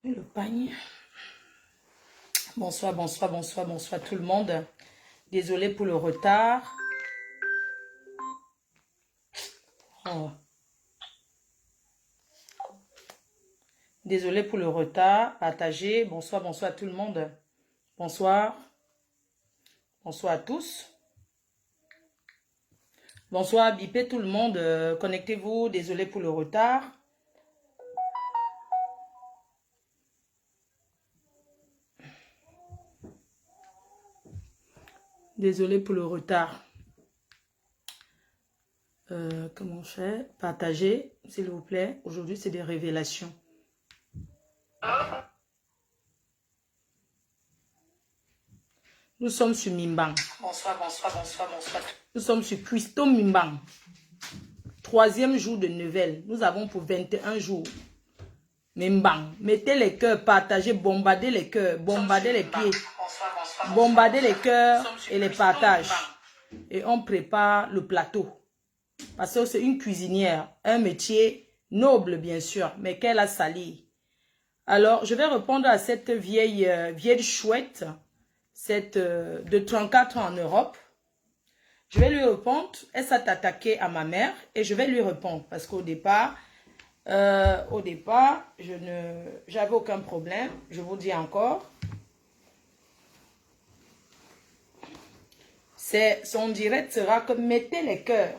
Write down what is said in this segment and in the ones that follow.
Le panier. Bonsoir, bonsoir, bonsoir, bonsoir tout le monde. Désolé pour le retard. Oh. Désolé pour le retard. Partagez. Bonsoir, bonsoir tout le monde. Bonsoir. Bonsoir à tous. Bonsoir, bipez tout le monde. Connectez-vous. Désolé pour le retard. Désolé pour le retard. Comment je fais? Partagez, s'il vous plaît. Aujourd'hui, c'est des révélations. Nous sommes sur Mimbang. Bonsoir, bonsoir, bonsoir, bonsoir. Nous sommes sur Christo Mimbang. 3e jour de nouvelles. Nous avons pour 21 jours. Mimbang. Mettez les cœurs, partagez, bombardez les cœurs, bombardez les pieds. Bombardez les cœurs et les partages. Et on prépare le plateau. Parce que c'est une cuisinière. Un métier noble, bien sûr, mais qu'elle a sali. Alors, je vais répondre à cette vieille chouette. Cette de 34 ans en Europe. Je vais lui répondre. Elle s'est attaquée à ma mère et je vais lui répondre. Parce qu'au départ, j'avais aucun problème. Je vous dis encore. Son direct sera que mettez les cœurs.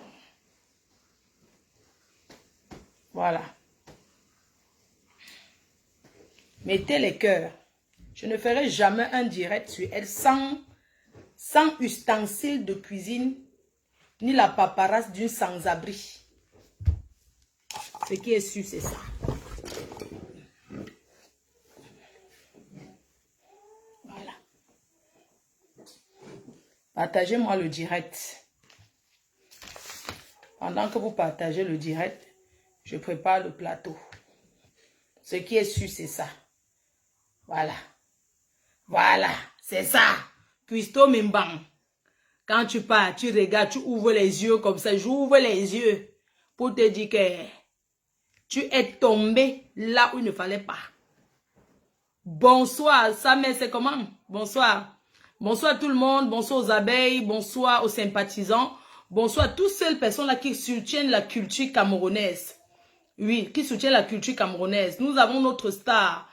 Voilà. Mettez les cœurs. Je ne ferai jamais un direct sur elle sans ustensiles de cuisine ni la paparasse d'une sans-abri. Ce qui est sûr, c'est ça. Voilà. Partagez-moi le direct. Pendant que vous partagez le direct, je prépare le plateau. Ce qui est sûr, c'est ça. Voilà. Voilà, c'est ça. Christo Mimbang. Quand tu pars, tu regardes, tu ouvres les yeux comme ça. J'ouvre les yeux pour te dire que tu es tombé là où il ne fallait pas. Bonsoir, ça mais c'est comment? Bonsoir. Bonsoir tout le monde. Bonsoir aux abeilles. Bonsoir aux sympathisants. Bonsoir à toutes ces personnes-là qui soutiennent la culture camerounaise. Oui, qui soutiennent la culture camerounaise. Nous avons notre star.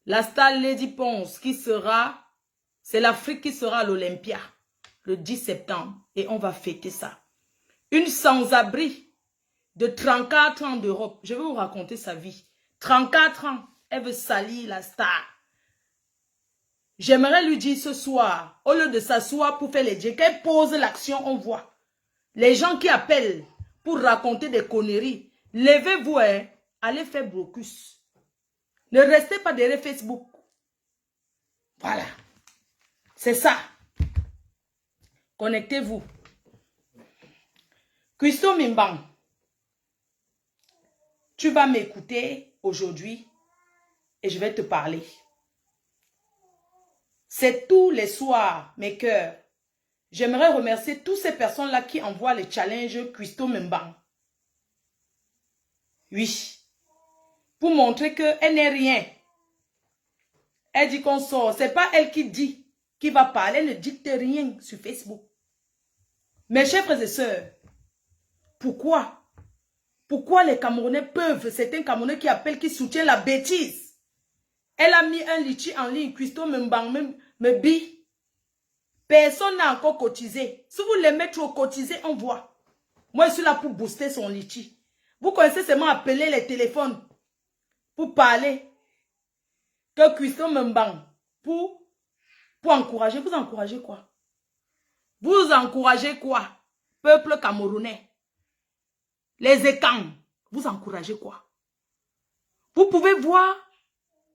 La star Lady Ponce qui sera, c'est l'Afrique qui sera à l'Olympia le 10 septembre et on va fêter ça. Une sans-abri de 34 ans d'Europe. Je vais vous raconter sa vie. 34 ans, elle veut salir la star. J'aimerais lui dire ce soir, au lieu de s'asseoir pour faire les dieux, qu'elle pose l'action, on voit. Les gens qui appellent pour raconter des conneries, levez-vous, hein, allez faire blocus. Ne restez pas derrière Facebook. Voilà. C'est ça. Connectez-vous. Christo Mimbang, tu vas m'écouter aujourd'hui et je vais te parler. C'est tous les soirs, mes cœurs. J'aimerais remercier toutes ces personnes-là qui envoient les challenges Christo Mimbang. Oui. Pour montrer qu'elle n'est rien. Elle dit qu'on sort. Ce n'est pas elle qui dit, qui va parler. Elle ne dicte rien sur Facebook. Mes chers frères et sœurs, pourquoi les Camerounais peuvent, certains Camerounais qui appellent, qui soutiennent la bêtise. Elle a mis un litchi en ligne, Christo Mimbang, me bi. Personne n'a encore cotisé. Si vous l'aimez trop cotiser, on voit. Moi, je suis là pour booster son litchi. Vous connaissez seulement appeler les téléphones pour parler. Que Christo Mimbang, pour encourager. Vous encouragez quoi? Vous encouragez quoi? Peuple camerounais. Les écans, vous encouragez quoi? Vous pouvez voir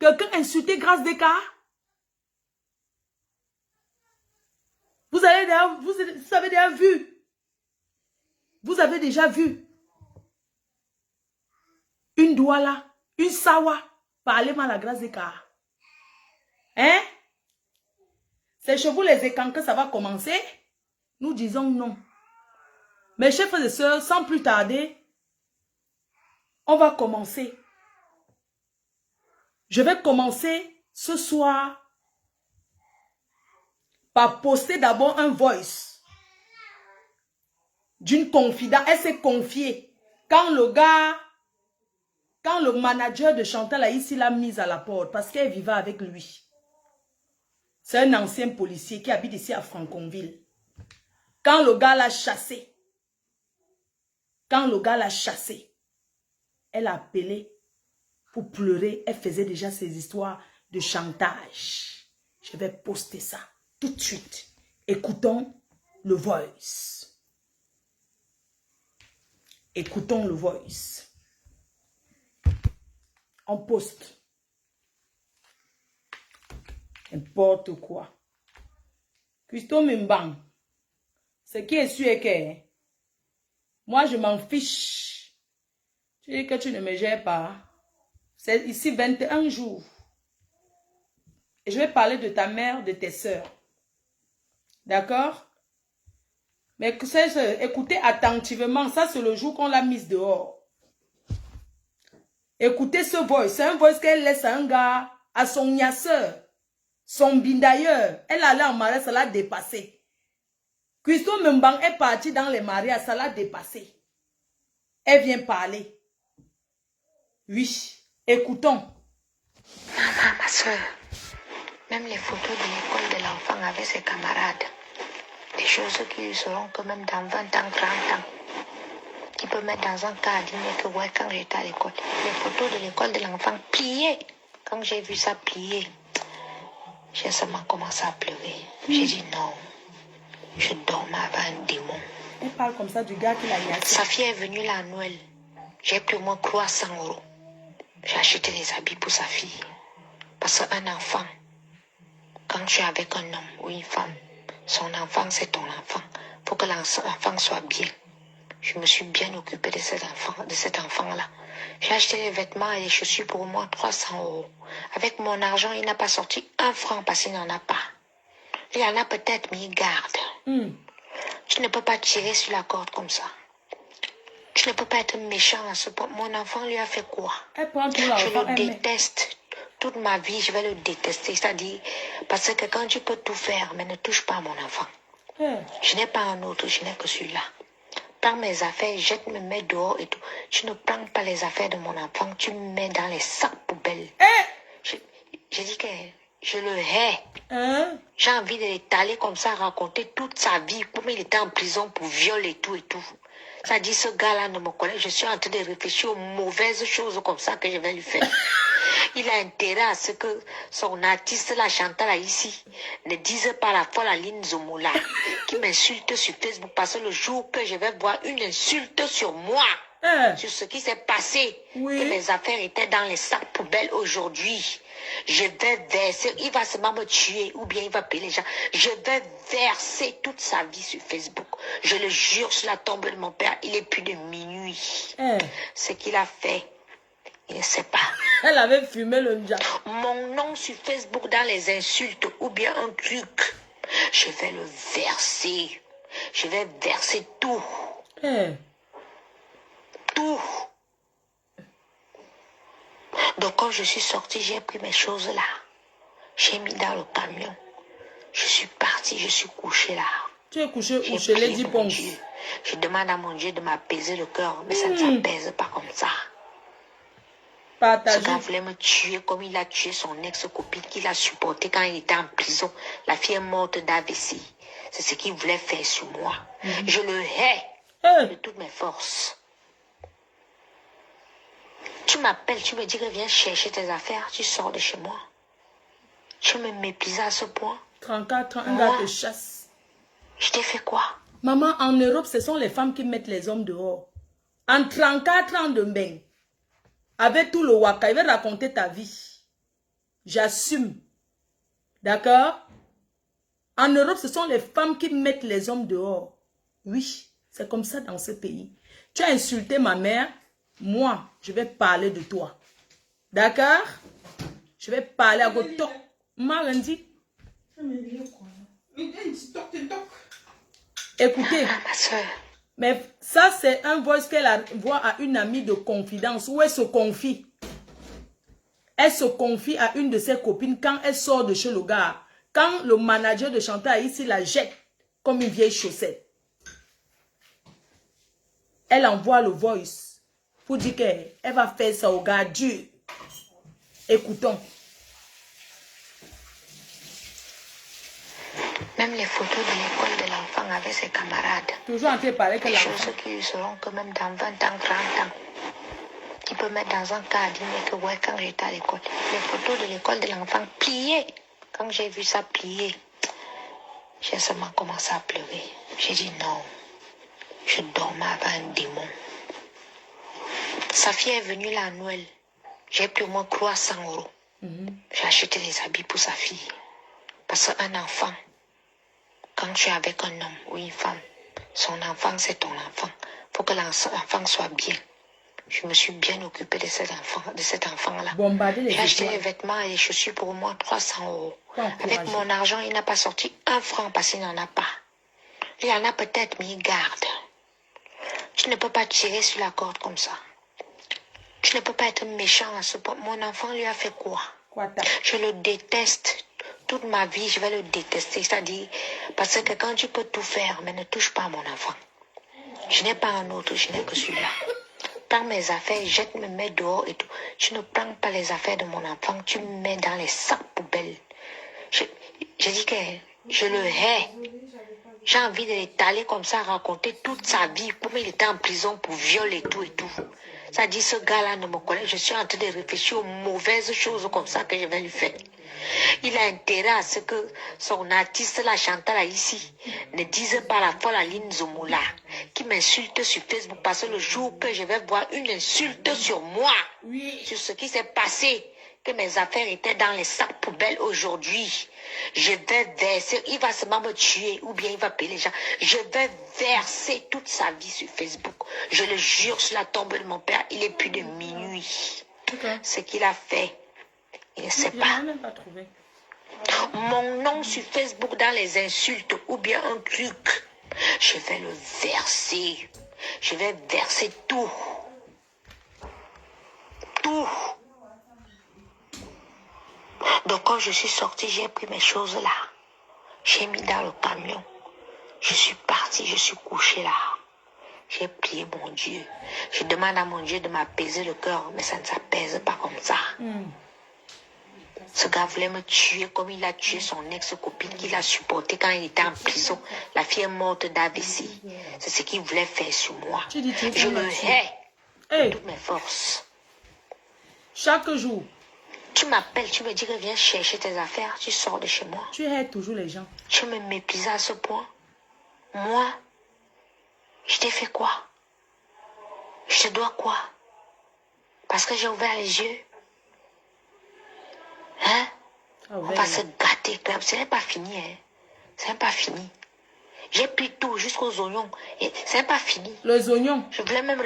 quelqu'un insulter Grâce Descartes? Vous avez déjà vu. Vous avez déjà vu une Douala, une Sawa parler mal à Grâce Descartes. Hein? C'est chez vous les écans que ça va commencer? Nous disons non. Mes chers frères et sœurs, sans plus tarder, on va commencer. Je vais commencer ce soir par poster d'abord un voice d'une confidente. Elle s'est confiée. Quand le manager de Chantal ici l'a mise à la porte parce qu'elle vivait avec lui. C'est un ancien policier qui habite ici à Franconville. Quand le gars l'a chassé, elle a appelé pour pleurer. Elle faisait déjà ses histoires de chantage. Je vais poster ça tout de suite. Écoutons le voice. Écoutons le voice. On poste. N'importe quoi. Christo Mimbang. Ce qui est sûr est que moi je m'en fiche. Tu dis que tu ne me gères pas. C'est ici 21 jours. Et je vais parler de ta mère, de tes sœurs. D'accord? Mais écoutez attentivement. Ça, c'est le jour qu'on l'a mise dehors. Écoutez ce voice. C'est un voice qu'elle laisse à un gars, à son niasseur, son bindailleur. Elle allait en mariage, ça l'a dépassé. Christo Mbang est parti dans les mariages, ça l'a dépassé. Elle vient parler. Oui, écoutons. Maman, ma soeur, même les photos de l'école de l'enfant avec ses camarades, des choses qui lui seront que même dans 20 ans, 30 ans, qui peut mettre dans un cabinet que ouais, quand j'étais à l'école, les photos de l'école de l'enfant pliées. Quand j'ai vu ça plier, j'ai seulement commencé à pleurer. J'ai dit non, je dormais avec un démon. Elle parle comme ça du gars qui l'a yassé. Sa fille est venue là à Noël. J'ai pris au moins 300 €. J'ai acheté des habits pour sa fille. Parce qu'un enfant, quand tu es avec un homme ou une femme, son enfant c'est ton enfant. Il faut que l'enfant soit bien. Je me suis bien occupée de cet enfant-là. J'ai acheté les vêtements et les chaussures pour au moins 300 €. Avec mon argent, il n'a pas sorti 1 franc parce qu'il n'en a pas. Il en a peut-être, mais il garde. Tu ne peux pas tirer sur la corde comme ça. Tu ne peux pas être méchant à ce point. Mon enfant lui a fait quoi? Elle prend tout Je l'enfant, le déteste. Toute ma vie, je vais le détester. C'est-à-dire, parce que quand tu peux tout faire, mais ne touche pas à mon enfant. Je n'ai pas un autre, je n'ai que celui-là. Prends mes affaires, jette, me mets dehors et tout. Tu ne prends pas les affaires de mon enfant, tu me mets dans les sacs poubelles. J'ai dit que je le hais. J'ai envie de l'étaler comme ça, raconter toute sa vie, comme il était en prison pour viol et tout et tout. Ça dit, ce gars-là ne me connaît. Je suis en train de réfléchir aux mauvaises choses comme ça que je vais lui faire. Il a intérêt à ce que son artiste, la Chantal ici, ne dise pas la folle Aline Zomola, qui m'insulte sur Facebook, parce que le jour que je vais voir une insulte sur moi, sur ce qui s'est passé, que mes affaires étaient dans les sacs poubelles aujourd'hui, je vais verser, il va seulement me tuer, ou bien il va payer les gens. Je vais verser toute sa vie sur Facebook. Je le jure sur la tombe de mon père, il est plus de minuit. Ce qu'il a fait, il ne sait pas. Elle avait fumé le nja. Mon nom sur Facebook dans les insultes, ou bien un truc, je vais le verser. Je vais verser tout. Tout. Donc quand je suis sortie, j'ai pris mes choses là. J'ai mis dans le camion. Je suis partie, je suis couchée là. Tu es couché où chez Lady Ponce? Je demande à mon Dieu de m'apaiser le cœur, mais ça ne s'apaise pas comme ça. Ce gars voulait me tuer comme il a tué son ex-copine qu'il a supporté quand il était en prison. La fille est morte d'AVC. C'est ce qu'il voulait faire sur moi. Je le hais de toutes mes forces. Tu m'appelles, tu me dis que viens chercher tes affaires, tu sors de chez moi. Tu me méprises à ce point. 34 ans, un gars te chasse. Je t'ai fait quoi? Maman, en Europe, ce sont les femmes qui mettent les hommes dehors. En 34 ans de bain, avec tout le waka, il va raconter ta vie. J'assume. D'accord? En Europe, ce sont les femmes qui mettent les hommes dehors. Oui, c'est comme ça dans ce pays. Tu as insulté ma mère, moi, je vais parler de toi. D'accord? Je vais parler à votre... Marendi. Écoutez. Ma soeur. Mais ça, c'est un voice qu'elle envoie à une amie de confidence où elle se confie. Elle se confie à une de ses copines quand elle sort de chez le gars. Quand le manager de Chantal ici la jette comme une vieille chaussette. Elle envoie le voice pour dire qu'elle va faire ça au gars dur. Écoutons. Même les photos de l'école de l'enfant avec ses camarades. Toujours en train de parler que les l'enfant. choses qui lui seront quand même dans 20 ans, 30 ans. Qui peut mettre dans un cabinet que ouais, quand j'étais à l'école. Les photos de l'école de l'enfant pliées. Quand j'ai vu ça plier, j'ai seulement commencé à pleurer. J'ai dit non. Je dormais avec un démon. Sa fille est venue là à Noël. J'ai pris au moins 300 €. J'ai acheté des habits pour sa fille. Parce qu'un enfant, quand tu es avec un homme ou une femme, son enfant, c'est ton enfant. Il faut que l'enfant soit bien. Je me suis bien occupée de cet enfant-là. J'ai acheté les vêtements et les chaussures pour au moins 300 €. Avec mon argent, il n'a pas sorti 1 franc parce qu'il n'en a pas. Il en a peut-être, mais il garde. Tu ne peux pas tirer sur la corde comme ça. Tu ne peux pas être méchant à ce point. Mon enfant lui a fait quoi? Je le déteste. Toute ma vie, je vais le détester. C'est-à-dire, parce que quand tu peux tout faire, mais ne touche pas à mon enfant. Je n'ai pas un autre, je n'ai que celui-là. Prends mes affaires, jette, me mets dehors et tout. Tu ne prends pas les affaires de mon enfant, tu me mets dans les sacs poubelles. Je dis que je le hais. J'ai envie de l'étaler comme ça, raconter toute sa vie, comme il était en prison pour viol et tout et tout. Ça dit, ce gars-là ne me connaît. Je suis en train de réfléchir aux mauvaises choses comme ça que je vais lui faire. Il a intérêt à ce que son artiste, la Chantal ici, ne dise pas la folle Aline Zomoula, qui m'insulte sur Facebook, parce que le jour que je vais voir une insulte sur moi, sur ce qui s'est passé, que mes affaires étaient dans les sacs poubelles aujourd'hui, je vais verser, il va seulement me tuer, ou bien il va payer les gens, je vais verser toute sa vie sur Facebook. Je le jure sur la tombe de mon père, il est plus de minuit. Ce qu'il a fait, il ne sait pas. Mon nom sur Facebook dans les insultes ou bien un truc, je vais le verser. Je vais verser tout. Tout. Donc quand je suis sortie, j'ai pris mes choses là. J'ai mis dans le camion. Je suis partie, je suis couchée là. J'ai prié mon Dieu. Je demande à mon Dieu de m'apaiser le cœur, mais ça ne s'apaise pas comme ça. Ce gars voulait me tuer comme il a tué son ex-copine qu'il a supporté quand il était en prison. La fille est morte d'AVC. C'est ce qu'il voulait faire sur moi. Je le hais de toutes mes forces. Chaque jour. Tu m'appelles, tu me dis que viens chercher tes affaires, tu sors de chez moi. Tu hais toujours les gens. Tu me méprises à ce point. Moi, je t'ai fait quoi? Je te dois quoi? Parce que j'ai ouvert les yeux. Hein? On va se gâter. Ce n'est pas fini. Hein? Ce n'est pas fini. J'ai pris tout jusqu'aux oignons. Et ce n'est pas fini. Les oignons? Je voulais même...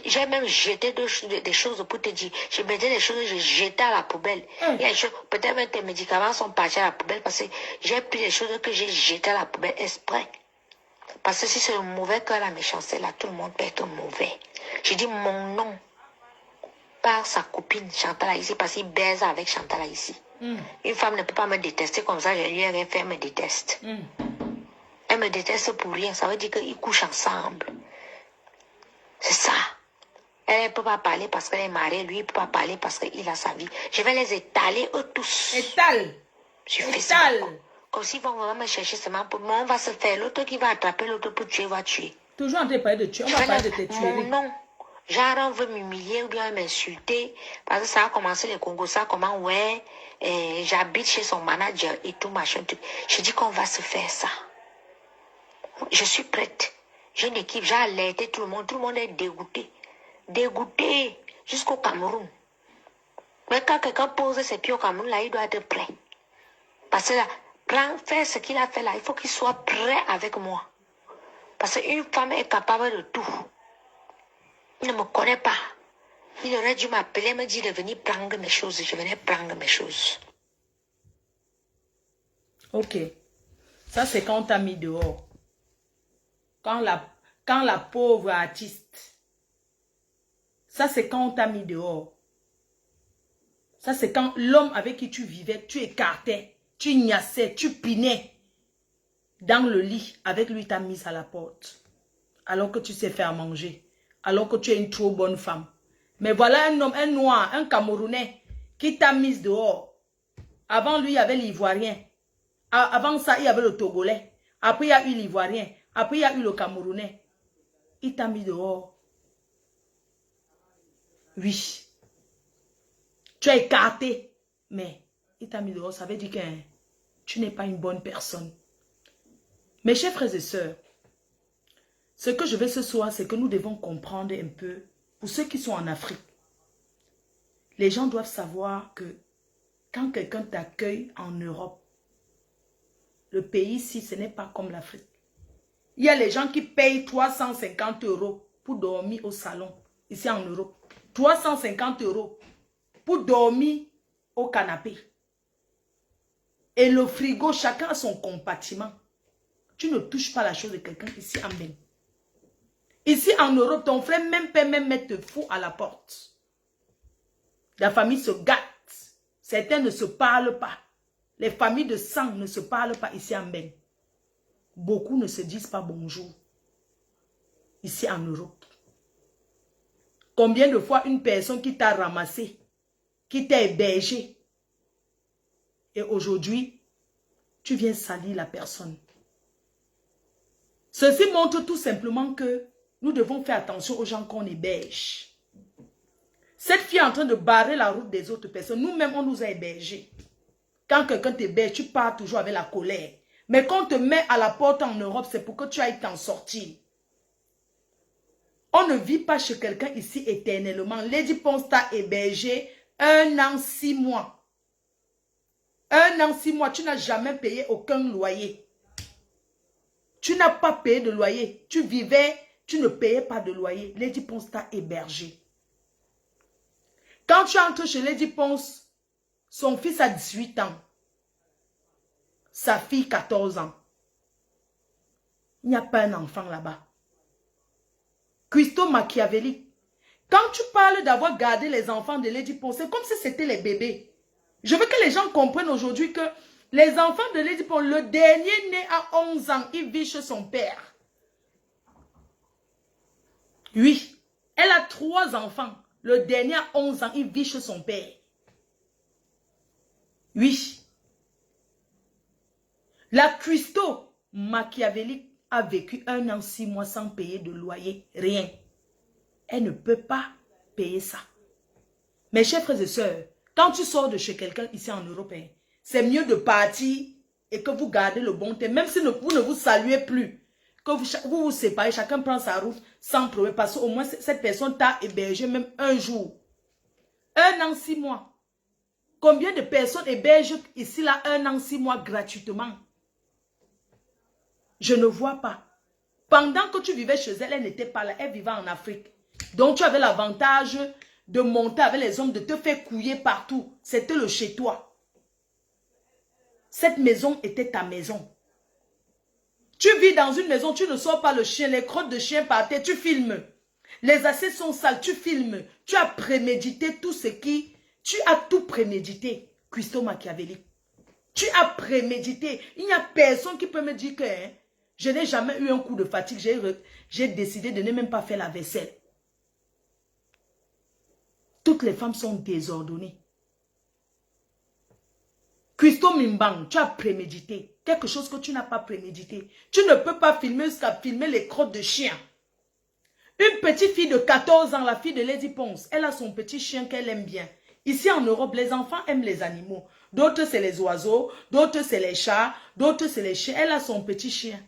J'ai même jeté des choses pour te dire. Je mettais des choses que je jetais à la poubelle. Peut-être même tes médicaments sont partis à la poubelle parce que j'ai pris des choses que j'ai jetées à la poubelle exprès. Parce que si c'est le mauvais cœur, la méchanceté, là, tout le monde peut être mauvais. J'ai dit mon nom par sa copine Chantal ici parce qu'il baise avec Chantal ici. Une femme ne peut pas me détester comme ça, je lui ai rien fait, elle me déteste. Elle me déteste pour rien, ça veut dire qu'ils couchent ensemble. C'est ça. Elle ne peut pas parler parce qu'elle est mariée, lui il ne peut pas parler parce qu'il a sa vie. Je vais les étaler eux tous. Étale. Sur Facebook. Comme s'ils vont vraiment me chercher seulement pour moi, on va se faire. L'autre qui va attraper l'autre pour tuer, va tuer. Toujours en train de parler de tuer, on va parler de te tuer. Non. Genre, on veut m'humilier ou bien m'insulter. Parce que ça a commencé les Congos, ça comment, ouais, j'habite chez son manager et tout, machin. Tout. Je dis qu'on va se faire ça. Je suis prête. J'ai une équipe, j'ai alerté tout le monde est dégoûté. Dégoûté jusqu'au Cameroun. Mais quand quelqu'un pose ses pieds au Cameroun, là, il doit être prêt. Parce que là, faire ce qu'il a fait là, il faut qu'il soit prêt avec moi. Parce qu'une femme est capable de tout. Il ne me connaît pas. Il aurait dû m'appeler, me dire de venir prendre mes choses. Je venais prendre mes choses. Ok. Ça, c'est quand on t'a mis dehors. Quand la pauvre artiste. Ça, c'est quand on t'a mis dehors. Ça, c'est quand l'homme avec qui tu vivais, tu écartais, tu ignaçais, tu pinais dans le lit. Avec lui, t'as mis à la porte. Alors que tu sais faire manger. Alors que tu es une trop bonne femme. Mais voilà un homme, un noir, un Camerounais qui t'a mise dehors. Avant lui, il y avait l'Ivoirien. Avant ça, il y avait le Togolais. Après, il y a eu l'Ivoirien. Après, il y a eu le Camerounais. Il t'a mis dehors. Oui. Tu as écarté. Mais il t'a mis dehors. Ça veut dire que tu n'es pas une bonne personne. Mes chers frères et sœurs, ce que je veux ce soir, c'est que nous devons comprendre un peu, pour ceux qui sont en Afrique, les gens doivent savoir que quand quelqu'un t'accueille en Europe, le pays ici, ce n'est pas comme l'Afrique. Il y a les gens qui payent 350 € pour dormir au salon, ici en Europe. 350 € pour dormir au canapé. Et le frigo, chacun a son compartiment. Tu ne touches pas la chose de quelqu'un ici en Bénin. Ici en Europe, ton frère même peut même mettre fou à la porte. La famille se gâte. Certains ne se parlent pas. Les familles de sang ne se parlent pas ici en Bénin. Beaucoup ne se disent pas bonjour. Ici en Europe. Combien de fois une personne qui t'a ramassé, qui t'a hébergé, et aujourd'hui, tu viens salir la personne. Ceci montre tout simplement que nous devons faire attention aux gens qu'on héberge. Cette fille est en train de barrer la route des autres personnes. Nous-mêmes, on nous a hébergés. Quand quelqu'un t'héberge, tu pars toujours avec la colère. Mais quand on te met à la porte en Europe, c'est pour que tu ailles t'en sortir. On ne vit pas chez quelqu'un ici éternellement. Lady Ponce t'a hébergé 1 an, 6 mois. 1 an, 6 mois, tu n'as jamais payé aucun loyer. Tu n'as pas payé de loyer. Tu vivais, tu ne payais pas de loyer. Lady Ponce t'a hébergé. Quand tu entres chez Lady Ponce, son fils a 18 ans. Sa fille, 14 ans. Il n'y a pas un enfant là-bas. Christo Machiavelli. Quand tu parles d'avoir gardé les enfants de Lady Ponce, c'est comme si c'était les bébés. Je veux que les gens comprennent aujourd'hui que les enfants de Lady Ponce, le dernier né à 11 ans, il vit chez son père. Oui, elle a 3 enfants. Le dernier à 11 ans, il vit chez son père. Oui. La Christo Machiavelli a vécu 1 an, 6 mois sans payer de loyer. Rien. Elle ne peut pas payer ça. Mes chers frères et sœurs, quand tu sors de chez quelqu'un ici en Europe, c'est mieux de partir et que vous gardez le bon temps. Même si vous ne vous saluez plus, que vous vous séparez, chacun prend sa route sans problème. Parce qu'au moins, cette personne t'a hébergé même un jour. 1 an, 6 mois. Combien de personnes hébergent ici là 1 an, 6 mois gratuitement? Je ne vois pas. Pendant que tu vivais chez elle, elle n'était pas là. Elle vivait en Afrique. Donc tu avais l'avantage de monter avec les hommes, de te faire couiller partout. C'était le chez toi. Cette maison était ta maison. Tu vis dans une maison, tu ne sors pas le chien, les crottes de chien par terre, tu filmes. Les assiettes sont sales, tu filmes. Tu as prémédité tout ce qui... Tu as tout prémédité, Christo Machiavelli. Tu as prémédité. Il n'y a personne qui peut me dire que je n'ai jamais eu un coup de fatigue. J'ai décidé de ne même pas faire la vaisselle. Toutes les femmes sont désordonnées. Christo Mimbang, tu as prémédité. Quelque chose que tu n'as pas prémédité. Tu ne peux pas filmer jusqu'à filmer les crottes de chien. Une petite fille de 14 ans, la fille de Lady Ponce, elle a son petit chien qu'elle aime bien. Ici en Europe, les enfants aiment les animaux. D'autres, c'est les oiseaux. D'autres, c'est les chats. D'autres, c'est les chiens. Elle a son petit chien.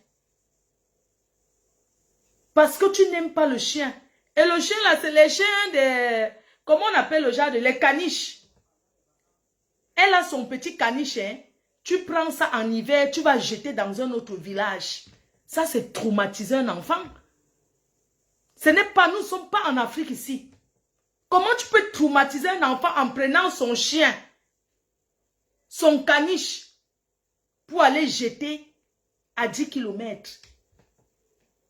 Parce que tu n'aimes pas le chien. Et le chien, là, c'est les chiens de... Comment on appelle le genre de... Les caniches. Elle a son petit caniche. Hein? Tu prends ça en hiver, tu vas jeter dans un autre village. Ça, c'est traumatiser un enfant. Ce n'est pas... Nous ne sommes pas en Afrique ici. Comment tu peux traumatiser un enfant en prenant son chien, son caniche, pour aller jeter à 10 km?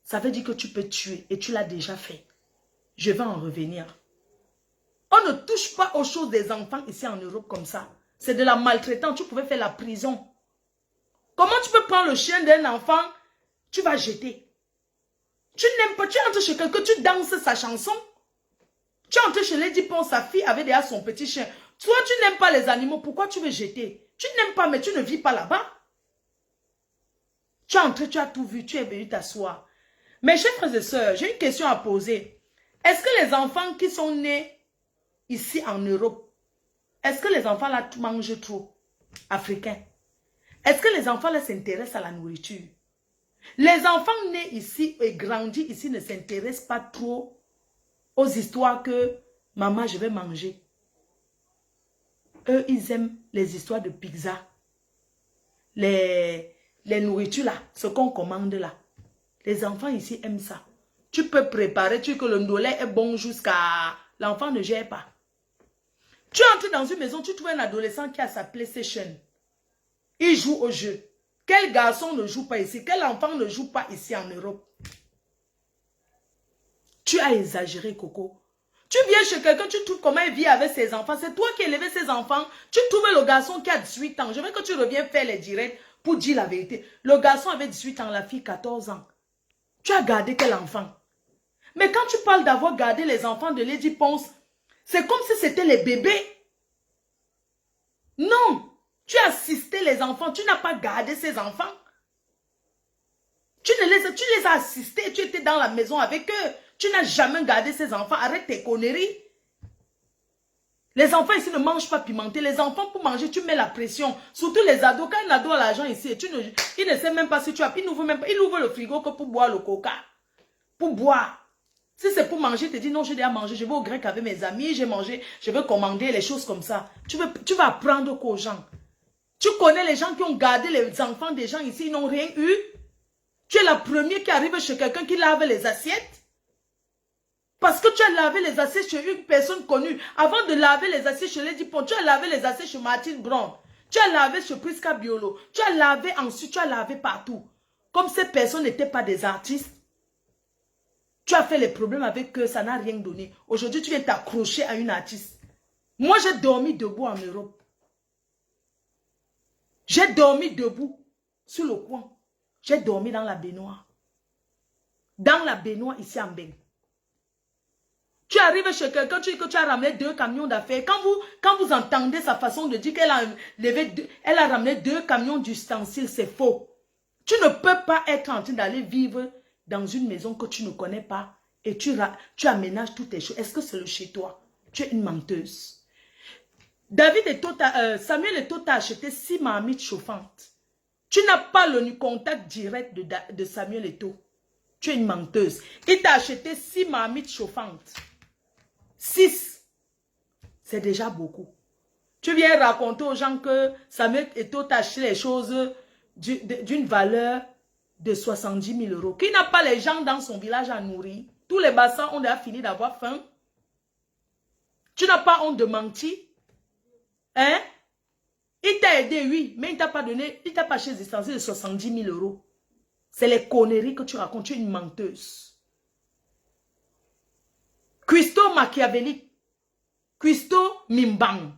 Ça veut dire que tu peux tuer et tu l'as déjà fait. Je vais en revenir. On ne touche pas aux choses des enfants ici en Europe comme ça. C'est de la maltraitance. Tu pouvais faire la prison. Comment tu peux prendre le chien d'un enfant, tu vas jeter? Tu n'aimes pas, tu entres chez quelqu'un, tu danses sa chanson. Tu entres chez Lady Pon, sa fille avait déjà son petit chien. Toi, tu n'aimes pas les animaux, pourquoi tu veux jeter? Tu n'aimes pas, mais tu ne vis pas là-bas. Tu es entré, tu as tout vu, tu es venu t'asseoir. Mes chers frères et sœurs, j'ai une question à poser. Est-ce que les enfants qui sont nés ici en Europe, est-ce que les enfants là mangent trop africains? Est-ce que les enfants là s'intéressent à la nourriture? Les enfants nés ici et grandis ici ne s'intéressent pas trop aux histoires que maman je vais manger. Eux ils aiment les histoires de pizza, les nourritures là, ce qu'on commande là. Les enfants ici aiment ça. Tu peux préparer, tu sais que le ndolé est bon jusqu'à... L'enfant ne gère pas. Tu entres dans une maison, tu trouves un adolescent qui a sa PlayStation. Il joue au jeu. Quel garçon ne joue pas ici? Quel enfant ne joue pas ici en Europe? Tu as exagéré, Coco. Tu viens chez quelqu'un, tu trouves comment il vit avec ses enfants. C'est toi qui as élevé ses enfants. Tu trouves le garçon qui a 18 ans. Je veux que tu reviennes faire les directs pour dire la vérité. Le garçon avait 18 ans, la fille 14 ans. Tu as gardé quel enfant? Mais quand tu parles d'avoir gardé les enfants de Lady Ponce, c'est comme si c'était les bébés. Non. Tu as assisté les enfants. Tu n'as pas gardé ces enfants. Tu les as assistés. Tu étais dans la maison avec eux. Tu n'as jamais gardé ces enfants. Arrête tes conneries. Les enfants ici ne mangent pas pimenté. Les enfants, pour manger, tu mets la pression. Surtout les ados. Quand un ado a l'argent ici, il ne sait même pas si tu as... Il ouvre le frigo que pour boire le coca. Pour boire. Si c'est pour manger, tu te dis non, j'ai déjà mangé. Je vais au grec avec mes amis, j'ai mangé. Je vais commander les choses comme ça. Tu vas apprendre qu'aux gens. Tu connais les gens qui ont gardé les enfants des gens ici, ils n'ont rien eu. Tu es la première qui arrive chez quelqu'un qui lave les assiettes. Parce que tu as lavé les assiettes chez une personne connue. Avant de laver les assiettes chez Lady Pon, tu as lavé les assiettes chez Martine Brown. Tu as lavé chez Prisca Biolo. Tu as lavé ensuite, tu as lavé partout. Comme ces personnes n'étaient pas des artistes. Tu as fait les problèmes avec eux, ça n'a rien donné. Aujourd'hui, tu viens t'accrocher à une artiste. Moi, j'ai dormi debout en Europe. J'ai dormi debout sur le coin. J'ai dormi dans la baignoire. Dans la baignoire ici en Beng. Tu arrives chez quelqu'un, tu dis que tu as ramené 2 camions d'affaires. Quand vous entendez sa façon de dire qu'elle a ramené 2 camions d'ustensiles, c'est faux. Tu ne peux pas être en train d'aller vivre dans une maison que tu ne connais pas et tu aménages toutes tes choses. Est-ce que c'est le chez toi? Tu es une menteuse. Samuel Eto'o t'a acheté 6 marmites chauffantes. Tu n'as pas le contact direct de Samuel Eto'o. Tu es une menteuse. Il t'a acheté 6 marmites chauffantes. 6. C'est déjà beaucoup. Tu viens raconter aux gens que Samuel Eto'o t'a acheté les choses d'une valeur de 70 000 euros. Qui n'a pas les gens dans son village à nourrir? Tous les bassins ont déjà fini d'avoir faim. Tu n'as pas honte de mentir? Hein? Il t'a aidé, oui, mais il ne t'a pas donné, il t'a pas acheté des ustensiles de 70 000 euros. C'est les conneries que tu racontes, tu es une menteuse. Cuisto machiavélique. Cuisto mimbang.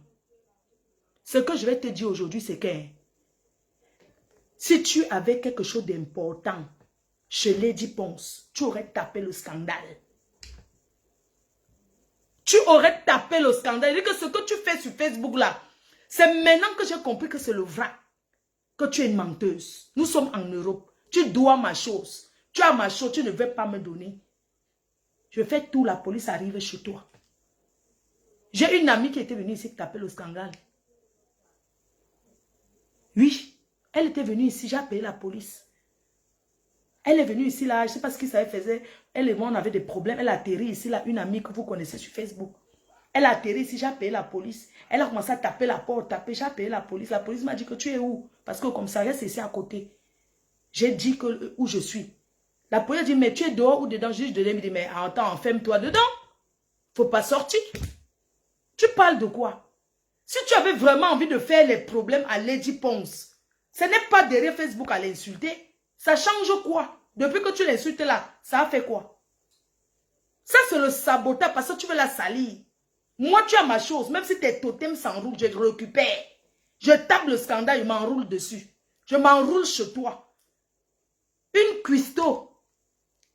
Ce que je vais te dire aujourd'hui, c'est que si tu avais quelque chose d'important chez Lady Ponce, tu aurais tapé le scandale. Tu aurais tapé le scandale. Que ce que tu fais sur Facebook là, c'est maintenant que j'ai compris que c'est le vrai. Que tu es une menteuse. Nous sommes en Europe. Tu dois ma chose. Tu as ma chose, tu ne veux pas me donner. Je fais tout, la police arrive chez toi. J'ai une amie qui était venue ici taper le scandale. Oui, elle était venue ici, j'ai appelé la police. Elle est venue ici là, je ne sais pas ce que ça faisait. Elle et moi, on avait des problèmes. Elle a atterri ici là, une amie que vous connaissez sur Facebook. Elle a atterri ici, j'ai appelé la police. Elle a commencé à taper la porte, taper, j'ai appelé la police. La police m'a dit que tu es où? Parce que comme ça, reste ici à côté. J'ai dit que, où je suis. La police a dit, mais tu es dehors ou dedans? Je me dis, mais attends, enferme-toi dedans. Faut pas sortir. Tu parles de quoi? Si tu avais vraiment envie de faire les problèmes à Lady Ponce, ce n'est pas derrière Facebook à l'insulter. Ça change quoi? Depuis que tu l'insultes là, ça a fait quoi? Ça c'est le sabotage parce que tu veux la salir. Moi, tu as ma chose. Même si tes totems s'enroulent, je récupère. Je tape le scandale, je m'enroule dessus. Je m'enroule chez toi. Une cuistot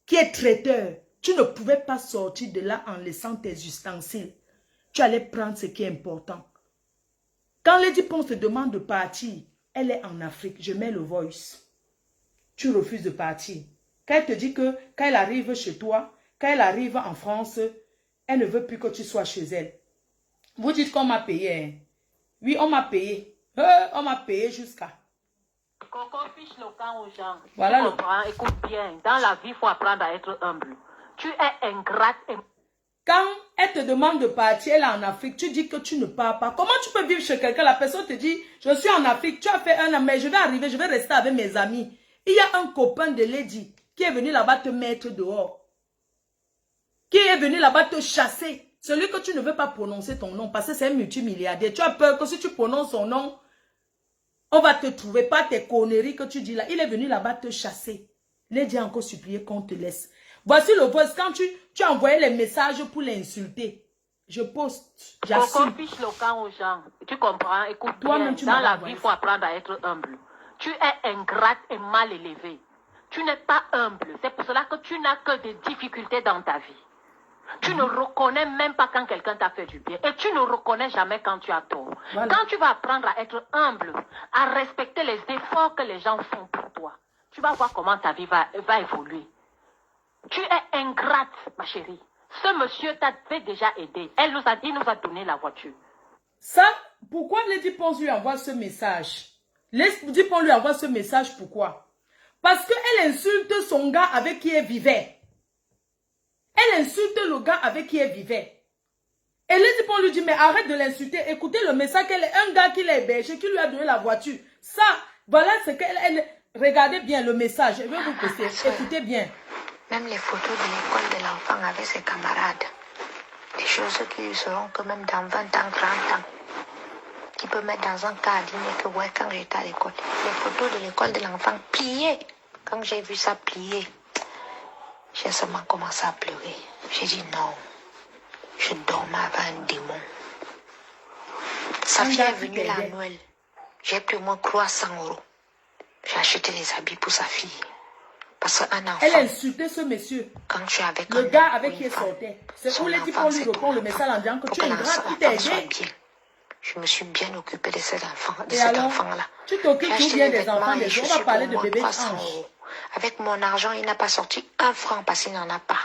qui est traiteur, tu ne pouvais pas sortir de là en laissant tes ustensiles. Tu allais prendre ce qui est important. Quand Lady Pons te demande de partir, elle est en Afrique, je mets le voice. Tu refuses de partir. Quand elle te dit que quand elle arrive chez toi, quand elle arrive en France, elle ne veut plus que tu sois chez elle. Vous dites qu'on m'a payé. Hein? Oui, on m'a payé. On m'a payé jusqu'à. Coco fiche le camp aux gens. Voilà tu comprends, écoute bien. Dans la vie, il faut apprendre à être humble. Tu es ingrate et... Quand elle te demande de partir, elle est en Afrique, tu dis que tu ne pars pas. Comment tu peux vivre chez quelqu'un? La personne te dit, je suis en Afrique, tu as fait un an, mais je vais arriver, je vais rester avec mes amis. Il y a un copain de Lady qui est venu là-bas te mettre dehors. Qui est venu là-bas te chasser. Celui que tu ne veux pas prononcer ton nom parce que c'est un multimilliardaire. Tu as peur que si tu prononces son nom, on va te trouver, pas tes conneries que tu dis là. Il est venu là-bas te chasser. Lady a encore supplié qu'on te laisse. Voici le voice. Quand tu as envoyé les messages pour l'insulter, je poste, j'assume. Coco fiche le camp aux gens. Tu comprends? Écoute Toi-même, bien. Dans la vie, il faut apprendre à être humble. Tu es ingrate et mal élevé. Tu n'es pas humble. C'est pour cela que tu n'as que des difficultés dans ta vie. Tu ne reconnais même pas quand quelqu'un t'a fait du bien. Et tu ne reconnais jamais quand tu as tort. Voilà. Quand tu vas apprendre à être humble, à respecter les efforts que les gens font pour toi, tu vas voir comment ta vie va évoluer. Tu es ingrate, ma chérie. Ce monsieur t'avait déjà aidé. Il nous a donné la voiture. Ça, pourquoi Lady Pons lui envoie ce message? Lady Pons lui envoie ce message, pourquoi? Parce qu'elle insulte son gars avec qui elle vivait. Elle insulte le gars avec qui elle vivait. Et Lady Pons lui dit, mais arrête de l'insulter. Écoutez le message un gars qui l'a hébergé, qui lui a donné la voiture. Ça, voilà ce qu'elle... Regardez bien le message. Je vais vous poster. Écoutez bien. Même les photos de l'école de l'enfant avec ses camarades. Des choses qui lui seront que même dans 20 ans, 30 ans. Qui peut mettre dans un cabinet que ouais, quand j'étais à l'école. Les photos de l'école de l'enfant pliées. Quand j'ai vu ça plié, j'ai seulement commencé à pleurer. J'ai dit non. Je dormais avec un démon. Sa fille est venue là à Noël. J'ai pris mon 300 €. J'ai acheté les habits pour sa fille. Parce qu'un enfant... Elle a insulté ce monsieur. Quand tu es avec le gars avec qui elle sortait. C'est où les types on lui répond le message en disant que tu es grave, qui t'a aidé. Je me suis bien occupée de cet enfant, là. Tu t'occupes tout bien des enfants, des gens. On va parler de bébé ange. Avec mon argent, il n'a pas sorti 1 franc parce qu'il n'en a pas.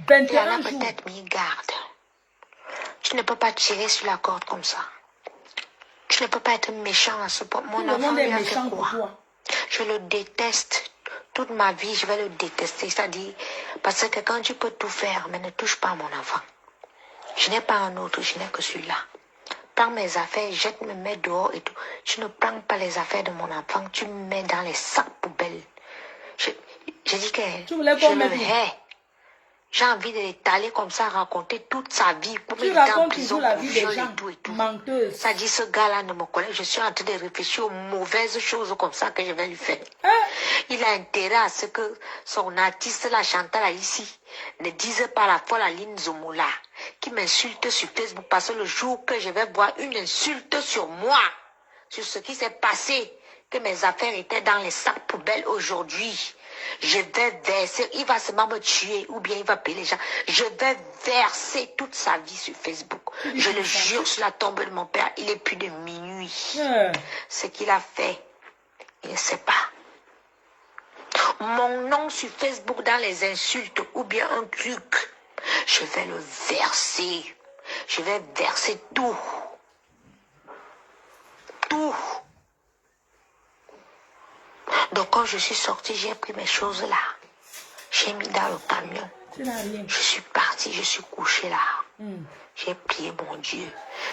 21 il en a peut-être mis garde. Tu ne peux pas tirer sur la corde comme ça. Tu ne peux pas être méchant à ce point. Mon enfant est méchant pour toi. Je le déteste. Toute ma vie, je vais le détester. C'est-à-dire, parce que quand tu peux tout faire, mais ne touche pas mon enfant. Je n'ai pas un autre, je n'ai que celui-là. Prends mes affaires, jette, me mets dehors et tout. Tu ne prends pas les affaires de mon enfant, tu me mets dans les sacs poubelles. Je dis que je le hais. J'ai envie de l'étaler comme ça, raconter toute sa vie. Tu racontes toujours la vie des gens, menteuse. Ça dit, ce gars-là ne me connaît. Je suis en train de réfléchir aux mauvaises choses comme ça que je vais lui faire. Il a intérêt à ce que son artiste, la Chantal ici, ne dise pas la folle Aline Zomola, qui m'insulte sur Facebook, parce que le jour que je vais voir une insulte sur moi, sur ce qui s'est passé, que mes affaires étaient dans les sacs poubelles aujourd'hui, je vais verser, il va seulement me tuer ou bien il va payer les gens. Je vais verser toute sa vie sur Facebook. Je le jure sur la tombe de mon père, il est plus de minuit. Ce qu'il a fait, il ne sait pas. Mon nom sur Facebook dans les insultes ou bien un truc, je vais le verser. Je vais verser tout. Tout. Donc quand je suis sortie, j'ai pris mes choses là. J'ai mis dans le camion. Je suis partie, je suis couchée là. J'ai prié mon Dieu.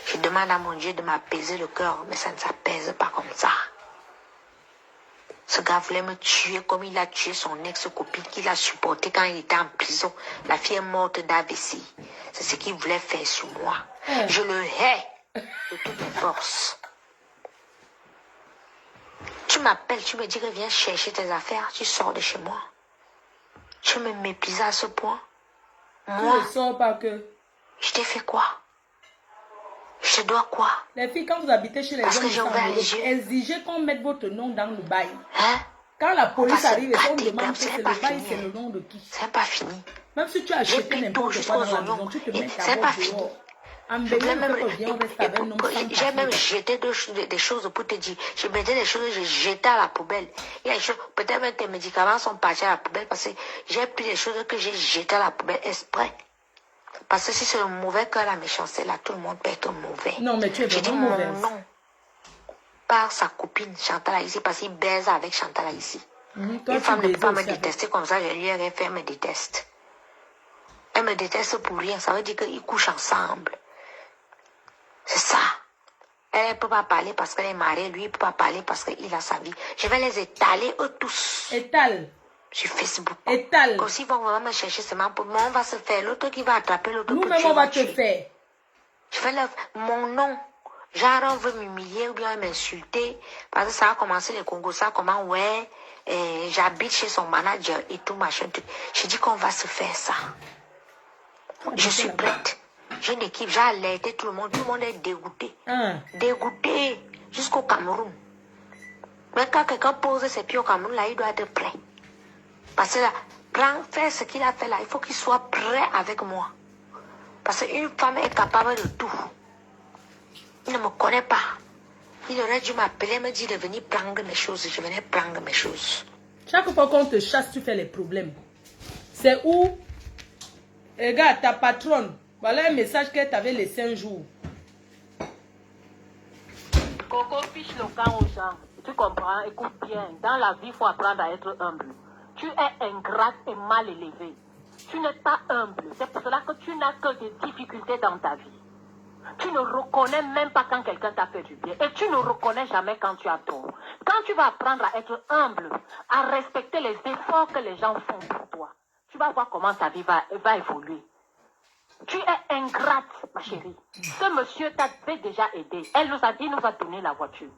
Je demande à mon Dieu de m'apaiser le cœur, mais ça ne s'apaise pas comme ça. Ce gars voulait me tuer comme il a tué son ex-copine qu'il a supporté quand il était en prison. La fille est morte d'AVC. C'est ce qu'il voulait faire sur moi. Je le hais de toutes mes forces. Tu m'appelles, tu me dis que viens chercher tes affaires, tu sors de chez moi. Tu me méprises à ce point. Moi, tu ne sors pas que... je t'ai fait quoi? Je dois quoi? Les filles, quand vous habitez chez les Parce hommes, que j'ai ouvert les yeux. exigez qu'on mette votre nom dans le bail. Hein? Quand la police arrive et qu'on gâter, demande que c'est c'est pas le bail, fini, c'est hein. le nom de qui? C'est pas fini. Même si tu as J'ai acheté pris tout n'importe quoi jusqu'aux dans la oignons. maison, tu te mets C'est pas d'abord fini. dehors. En Je voulais même, que on reste avec un homme sans j'ai même papier. jeté des choses pour te dire. Je mettais des choses, j'ai jeté à la poubelle. Il y a des choses, peut-être même tes médicaments sont partis à la poubelle parce que j'ai pris des choses que j'ai jetées à la poubelle exprès. Parce que si c'est le mauvais cœur, la méchanceté, là, tout le monde peut être mauvais. Non, mais tu es J'ai dit vraiment mon mauvaise. nom par sa copine Chantal Haïssi parce qu'il baise avec Chantal Haïssi. Toi, Une femme ne peut pas me aussi avec- détester comme ça, je lui ai fait, elle me déteste. Elle me déteste pour rien, ça veut dire qu'ils couchent ensemble. C'est ça. Elle ne peut pas parler parce qu'elle est mariée, lui il ne peut pas parler parce qu'il a sa vie. Je vais les étaler eux tous Étale. sur Facebook. Étale. Comme s'ils vont vraiment me chercher seulement pour moi, on va se faire. L'autre qui va attraper l'autre. Nous-mêmes, on va te faire. Je vais mon nom. Genre, on veut m'humilier ou bien m'insulter. Parce que ça a commencé les Congos, ça comment, ouais, j'habite chez son manager et tout, machin. Tout. J'ai dit qu'on va se faire ça. Je suis prête. J'ai une équipe, j'ai alerté tout le monde est dégoûté. Dégoûté jusqu'au Cameroun. Mais quand quelqu'un pose ses pieds au Cameroun, là, il doit être prêt. Parce que là, faire ce qu'il a fait là, il faut qu'il soit prêt avec moi. Parce qu'une femme est capable de tout. Il ne me connaît pas. Il aurait dû m'appeler, me dire de venir prendre mes choses. Je venais prendre mes choses. Chaque fois qu'on te chasse, tu fais les problèmes. C'est où? Regarde, ta patronne. Voilà un message qu'elle t'avait laissé un jour. Coco fiche le camp aux gens. Tu comprends? Écoute bien. Dans la vie, il faut apprendre à être humble. Tu es ingrate et mal élevé. Tu n'es pas humble. C'est pour cela que tu n'as que des difficultés dans ta vie. Tu ne reconnais même pas quand quelqu'un t'a fait du bien. Et tu ne reconnais jamais quand tu as tort. Quand tu vas apprendre à être humble, à respecter les efforts que les gens font pour toi, tu vas voir comment ta vie va évoluer. Tu es ingrate, ma chérie. Ce monsieur t'avait déjà aidé. Il nous a donné la voiture.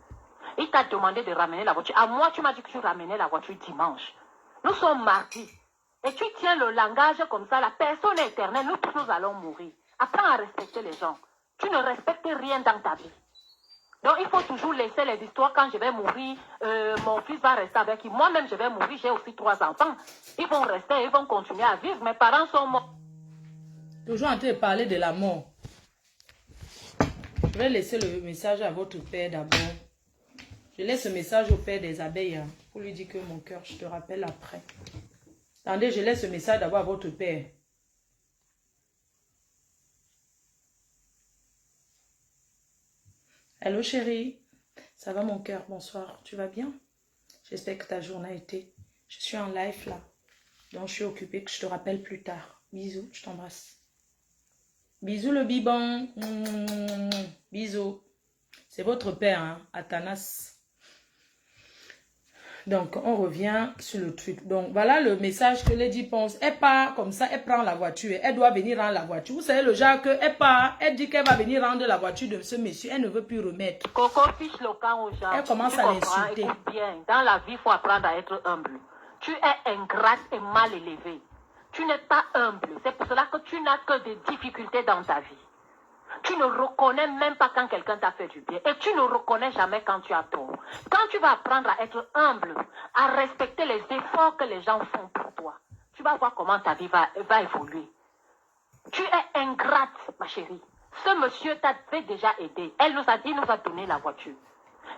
Il t'a demandé de ramener la voiture. À moi, tu m'as dit que tu ramenais la voiture dimanche. Nous sommes mardi. Et tu tiens le langage comme ça. La personne est éternelle. Nous tous, nous allons mourir. Apprends à respecter les gens. Tu ne respectes rien dans ta vie. Donc, il faut toujours laisser les histoires. Quand je vais mourir, mon fils va rester avec lui. Moi-même, je vais mourir. J'ai aussi 3 enfants. Ils vont rester, ils vont continuer à vivre. Mes parents sont morts. Toujours en train de parler de la mort. Je vais laisser le message à votre père d'abord. Je laisse ce message au père des abeilles. Hein, pour lui dire que mon cœur, je te rappelle après. Attendez, je laisse ce message d'abord à votre père. Hello chérie. Ça va mon cœur? Bonsoir. Tu vas bien? J'espère que ta journée a été. Je suis en live là. Donc je suis occupée, que je te rappelle plus tard. Bisous, je t'embrasse. Bisous le bibon. Bisous. C'est votre père, hein, Athanas. Donc, on revient sur le truc. Donc, voilà le message que Lady pense. Elle part comme ça, elle prend la voiture. Elle doit venir rendre la voiture. Vous savez, le genre qu'elle part, elle dit qu'elle va venir rendre la voiture de ce monsieur. Elle ne veut plus remettre. Coco fiche le camp aux gens. Elle commence à l'insulter. Écoute bien, dans la vie, il faut apprendre à être humble. Tu es ingrate et mal élevé. Tu n'es pas humble. C'est pour cela que tu n'as que des difficultés dans ta vie. Tu ne reconnais même pas quand quelqu'un t'a fait du bien. Et tu ne reconnais jamais quand tu as tort. Quand tu vas apprendre à être humble, à respecter les efforts que les gens font pour toi, tu vas voir comment ta vie va évoluer. Tu es ingrate, ma chérie. Ce monsieur t'avait déjà aidé. Il nous a donné la voiture.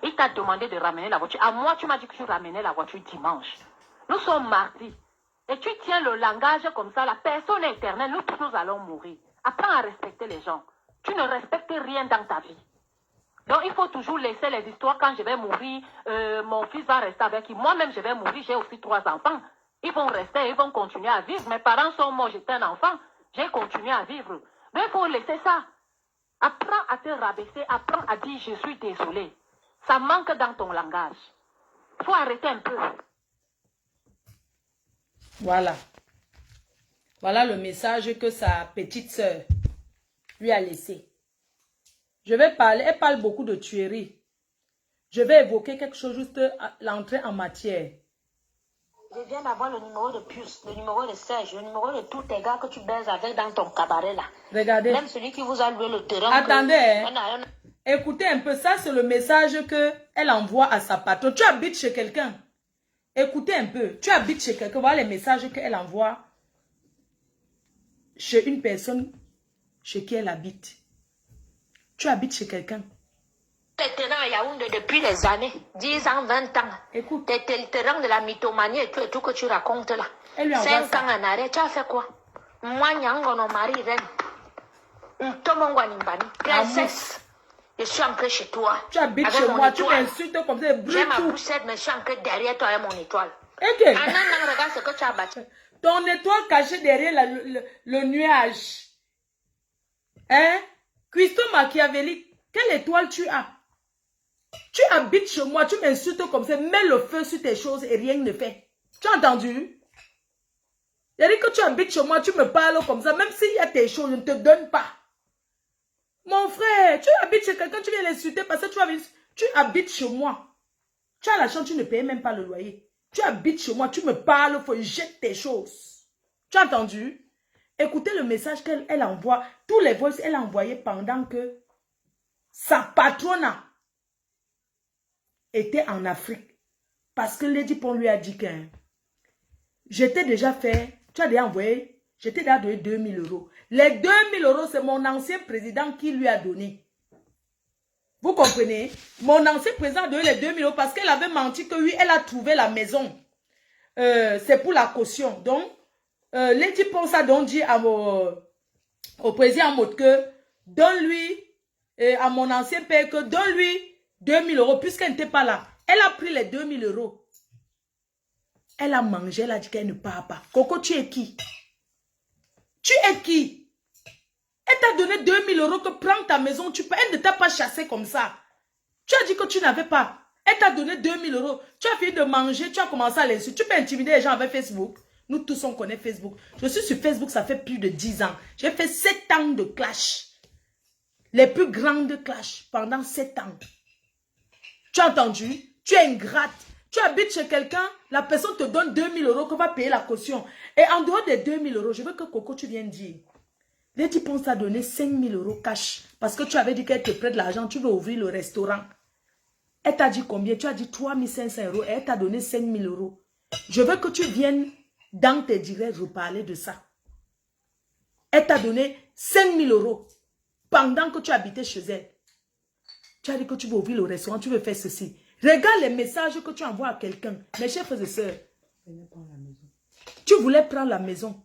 Il t'a demandé de ramener la voiture. À moi, tu m'as dit que tu ramenais la voiture dimanche. Nous sommes mardi. Et tu tiens le langage comme ça. La personne est éternelle. Nous tous, nous allons mourir. Apprends à respecter les gens. Tu ne respectes rien dans ta vie. Donc, il faut toujours laisser les histoires. Quand je vais mourir, mon fils va rester avec lui. Moi-même, je vais mourir. J'ai aussi 3 enfants. Ils vont rester, ils vont continuer à vivre. Mes parents sont morts. J'étais un enfant. J'ai continué à vivre. Mais il faut laisser ça. Apprends à te rabaisser. Apprends à dire « je suis désolé ». Ça manque dans ton langage. Il faut arrêter un peu. Voilà. Voilà le message que sa petite sœur lui a laissé. Je vais parler, elle parle beaucoup de tuerie. Je vais évoquer quelque chose, juste l'entrée en matière. Je viens d'avoir le numéro de Puce, le numéro de Serge, le numéro de tous tes gars que tu baises avec dans ton cabaret là. Regardez. Même celui qui vous a loué le terrain. Attendez. Écoutez un peu, ça c'est le message qu'elle envoie à sa patronne. Tu habites chez quelqu'un. Écoutez un peu, tu habites chez quelqu'un. Voilà les messages qu'elle envoie chez une personne chez qui elle habite. Tu habites chez quelqu'un. T'es tenant à Yaoundé depuis des années, 10 ans, 20 ans. Écoute. T'es le terrain de la mythomanie et tout que tu racontes là. 5 ans en arrêt, tu as fait quoi? Moi, Nyangono, Marie, reine. Tomongwanimbani, princesse. Je suis entré chez toi. Tu habites chez moi, tu m'insultes comme ça. J'ai ma poussette, mais je suis entré derrière toi et mon étoile. Okay. Regarde ce que tu as bâti. Ton étoile cachée derrière le nuage. Hein? Christo Machiavelli, quelle étoile tu as? Tu habites chez moi, tu m'insultes comme ça, mets le feu sur tes choses et rien ne fait. Tu as entendu? Il dit que tu habites chez moi, tu me parles comme ça, même s'il y a tes choses, je ne te donne pas. Mon frère, tu habites chez quelqu'un, tu viens l'insulter parce que tu habites chez moi. Tu as la chance, tu ne payes même pas le loyer. Tu habites chez moi, tu me parles, il faut jeter tes choses. Tu as entendu? Écoutez le message qu'elle envoie, tous les voices elle a envoyé pendant que sa patronne était en Afrique. Parce que Lady Pon lui a dit que j'étais déjà fait, tu as déjà envoyé, j'étais déjà donné 2000 €. Les 2000 €, c'est mon ancien président qui lui a donné. Vous comprenez? Mon ancien président a donné les 2000 € parce qu'elle avait menti que oui, elle a trouvé la maison. C'est pour la caution. Donc, Lady Pon a donc dit au président Mode que donne-lui, à mon ancien père que donne-lui 2000 € puisqu'elle n'était pas là. Elle a pris les 2000 €. Elle a mangé, elle a dit qu'elle ne part pas. Coco, tu es qui? Tu es qui? Elle t'a donné 2000 € que prends ta maison, tu peux. Elle ne t'a pas chassé comme ça. Tu as dit que tu n'avais pas. Elle t'a donné 2000 €. Tu as fini de manger, tu as commencé à l'insulter. Tu peux intimider les gens avec Facebook. Nous tous, on connaît Facebook. Je suis sur Facebook, ça fait plus de 10 ans. J'ai fait 7 ans de clash. Les plus grandes clashs pendant 7 ans. Tu as entendu? Tu es ingrate. Tu habites chez quelqu'un, la personne te donne 2000 € qu'on va payer la caution. Et en dehors des 2000 €, je veux que Coco, tu viennes dire. Lady Pon t'a donné 5000 € cash. Parce que tu avais dit qu'elle te prête l'argent, tu veux ouvrir le restaurant. Elle t'a dit combien? Tu as dit 3500 € et elle t'a donné 5000 €. Je veux que tu viennes dans tes directs reparler de ça. Elle t'a donné 5000 € pendant que tu habitais chez elle. Tu as dit que tu veux ouvrir le restaurant, tu veux faire ceci. Regarde les messages que tu envoies à quelqu'un. Mes chers frères et sœurs, tu voulais prendre la maison.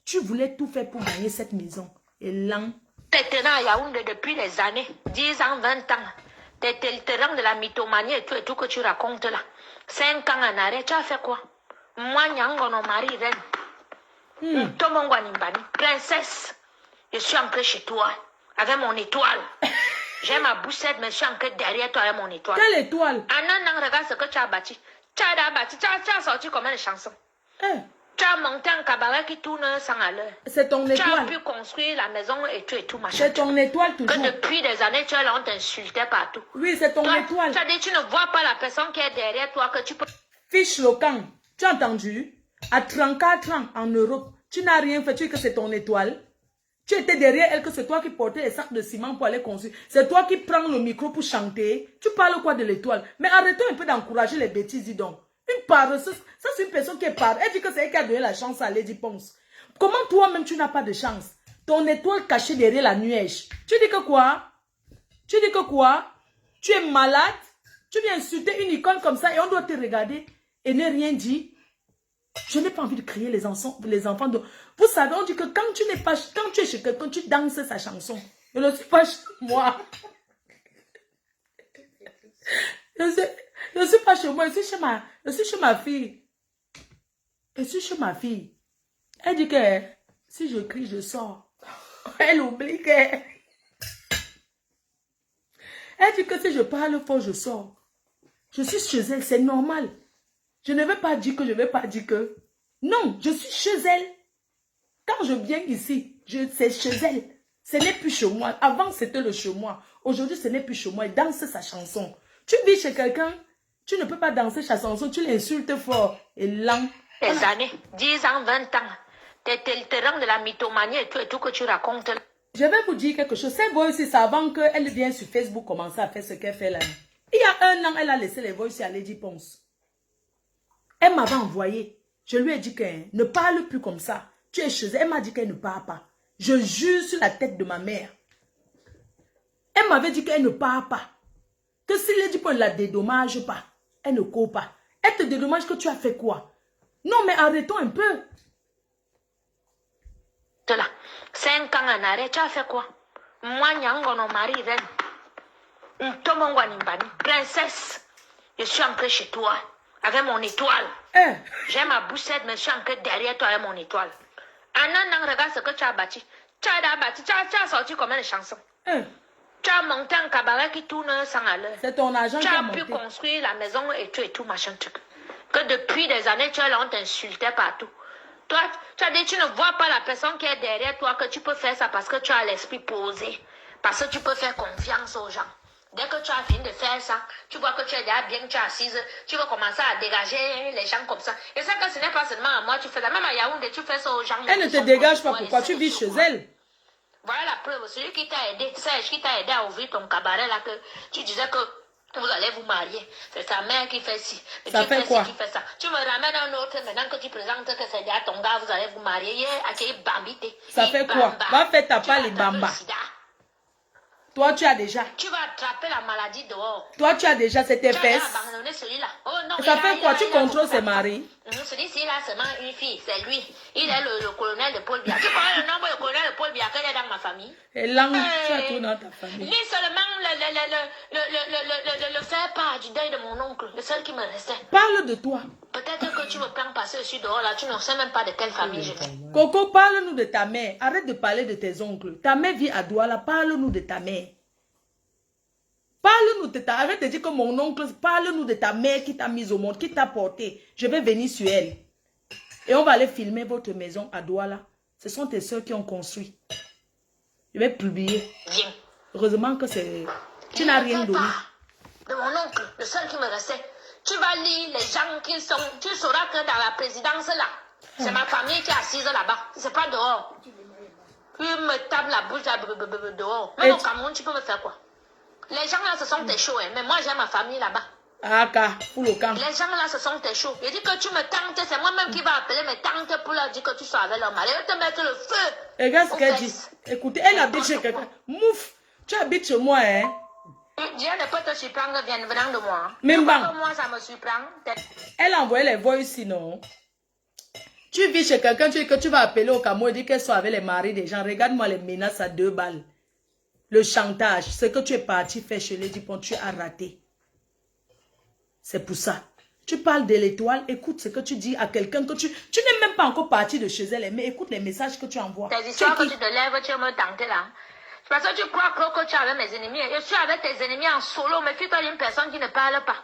Tu voulais tout faire pour gagner cette maison. Et là... T'es tenant à Yaoundé depuis des années, 10 ans, 20 ans. T'es le terrain de la mythomanie et tout que tu racontes là. 5 ans en arrêt, tu as fait quoi? Moi, Nyangono, Marie, reine. Tomongwanimbani, princesse. Je suis entré chez toi avec mon étoile. J'ai ma boussette, mais je suis entré derrière toi avec mon étoile. Quelle étoile? Regarde ce que tu as bâti. Tu as sorti combien de chansons? Tu as monté un cabaret qui tourne sans à l'heure. C'est ton étoile. Tu as pu construire la maison et tout, machin. C'est ton étoile toujours. Que depuis des années, tu es là, on t'insultait partout. Oui, c'est ton étoile. Tu as dit, tu ne vois pas la personne qui est derrière toi, que tu peux... Fiche locan. Tu as entendu? À 34 ans en Europe, tu n'as rien fait. Tu dis que c'est ton étoile. Tu étais derrière elle, que c'est toi qui portais les sacs de ciment pour aller construire. C'est toi qui prends le micro pour chanter. Tu parles quoi de l'étoile? Mais arrêtons un peu d'encourager les bêtises, dis donc. Une paresseuse, ça c'est une personne qui est pareuse. Elle dit que c'est elle qui a donné la chance à Lady Ponce. Comment toi-même tu n'as pas de chance? Ton étoile cachée derrière la nuage. Tu dis que quoi? Tu dis que quoi? Tu es malade? Tu viens insulter une icône comme ça et on doit te regarder et ne rien dire? Je n'ai pas envie de crier les enfants de... Vous savez, on dit que quand tu n'es pas... Quand tu es chez quelqu'un, tu danses sa chanson. Je ne suis pas chez moi. Je ne suis pas chez moi, je suis chez ma fille. Je suis chez ma fille. Elle dit que si je crie, je sors. Elle oublie que... Elle dit que si je parle fort, je sors. Je suis chez elle, c'est normal. Je ne veux pas dire que je ne veux pas dire que... Non, je suis chez elle. Quand je viens ici, c'est chez elle. Ce n'est plus chez moi. Avant, c'était le chez moi. Aujourd'hui, ce n'est plus chez moi. Elle danse sa chanson. Tu vis chez quelqu'un, tu ne peux pas danser sa chanson. Tu l'insultes fort et lent. Des années, 10 ans, 20 ans. T'es le terrain de la mythomanie et tout que tu racontes. Je vais vous dire quelque chose. Ces voices, c'est avant qu'elle vienne sur Facebook commencer à faire ce qu'elle fait là. Il y a 1 an, elle a laissé les voices à Lady Ponce. Elle m'avait envoyé. Je lui ai dit qu'elle ne parle plus comme ça. Tu es chez elle. Elle m'a dit qu'elle ne parle pas. Je jure sur la tête de ma mère. Elle m'avait dit qu'elle ne parle pas. Que si Lady Ponce ne la dédommage pas, elle ne court pas. Elle te dédommage que tu as fait quoi? Non, mais arrêtons un peu. 5 ans en arrêt, tu as fait quoi? Moi, Nyangono, mari, reine. Princesse, je suis entrée chez toi avec mon étoile. J'ai ma boussette, mais je suis entrée derrière toi avec mon étoile. En un an, regarde ce que tu as bâti. Tu as sorti combien de chansons? Tu as monté un cabaret qui tourne sans à l'heure. C'est ton argent qui a monté. Tu as pu construire la maison et tout, machin truc. Que depuis des années, tu es là, on t'insultait partout. Toi, tu as dit, tu ne vois pas la personne qui est derrière toi, que tu peux faire ça parce que tu as l'esprit posé. Parce que tu peux faire confiance aux gens. Dès que tu as fini de faire ça, tu vois que tu es déjà bien, tu es assise, tu vas commencer à dégager les gens comme ça. Et ça, que ce n'est pas seulement à moi, tu fais ça. Même à Yaoundé, tu fais ça aux gens. Elle ne te dégage pas, pourquoi tu vis chez elle? Voilà la preuve. Celui qui t'a aidé, Serge, qui t'a aidé à ouvrir ton cabaret là, que tu disais que vous allez vous marier. C'est ta mère qui fait ci. Ça fait quoi? Qui fait ça. Tu me ramènes un autre maintenant que tu présentes que c'est déjà ton gars, vous allez vous marier. Ça fait quoi? Va faire ta part les bambas. Toi, tu as déjà. Tu vas attraper la maladie dehors. Toi, tu as déjà cette épaisse. Oh, non, ça fait quoi? Tu contrôles ses maris? Celui-ci, là, seulement une fille. C'est lui. Il est le colonel de Paul Biya. Tu connais le nom du colonel de Paul Biya qu'il est dans ma famille? Et là, tu as tout dans ta famille. Lui seulement le faire part du deuil de mon oncle. Le seul qui me restait. Parle de toi. Peut-être que tu me prends passer dessus dehors là. Tu ne sais même pas de quelle famille je viens. Coco, parle-nous de ta mère. Arrête de parler de tes oncles. Ta mère vit à Douala. Parle-nous de ta mère. Parle-nous de ta... Arrête de dire que mon oncle... Parle-nous de ta mère qui t'a mise au monde, qui t'a porté. Je vais venir sur elle. Et on va aller filmer votre maison à Douala. Ce sont tes soeurs qui ont construit. Je vais publier. Viens. Heureusement que c'est... Tu n'as rien donné. De mon oncle, le seul qui me restait. Tu vas lire les gens qui sont... Tu sauras que dans la présidence là, c'est ma famille qui est assise là-bas. C'est pas dehors. Tu me tapes la bouche dehors. Même au Cameroun, tu peux me faire quoi? Les gens là, ce sont tes shows, hein. Mais moi, j'ai ma famille là-bas. Ah, pour le camp. Les gens là, ce sont tes shows. Je dis que tu me tentes, c'est moi-même qui va appeler mes tantes pour leur dire que tu sois avec leur mari. Je vais te mettre le feu. Et regarde ce qu'elle dit. Écoutez, elle habite chez quelqu'un. Mouf, tu habites chez moi, hein. Dieu ne peut te surprendre venant de moi. Même pas. Moi, ça me surprend. Elle a envoyé les voix sinon. Tu vis chez quelqu'un, tu dis que tu vas appeler au Cameroun et dire qu'elle soit avec les maris des gens. Regarde-moi les menaces à 2 balles. Le chantage, ce que tu es parti faire chez Lady Ponce, tu as raté. C'est pour ça. Tu parles de l'étoile, écoute ce que tu dis à quelqu'un que tu n'es même pas encore parti de chez elle, mais écoute les messages que tu envoies. Tes histoires que tu te lèves, tu me tenter là. Parce que tu crois que tu es avec mes ennemis. Je suis avec tes ennemis en solo, mais fais-toi une personne qui ne parle pas.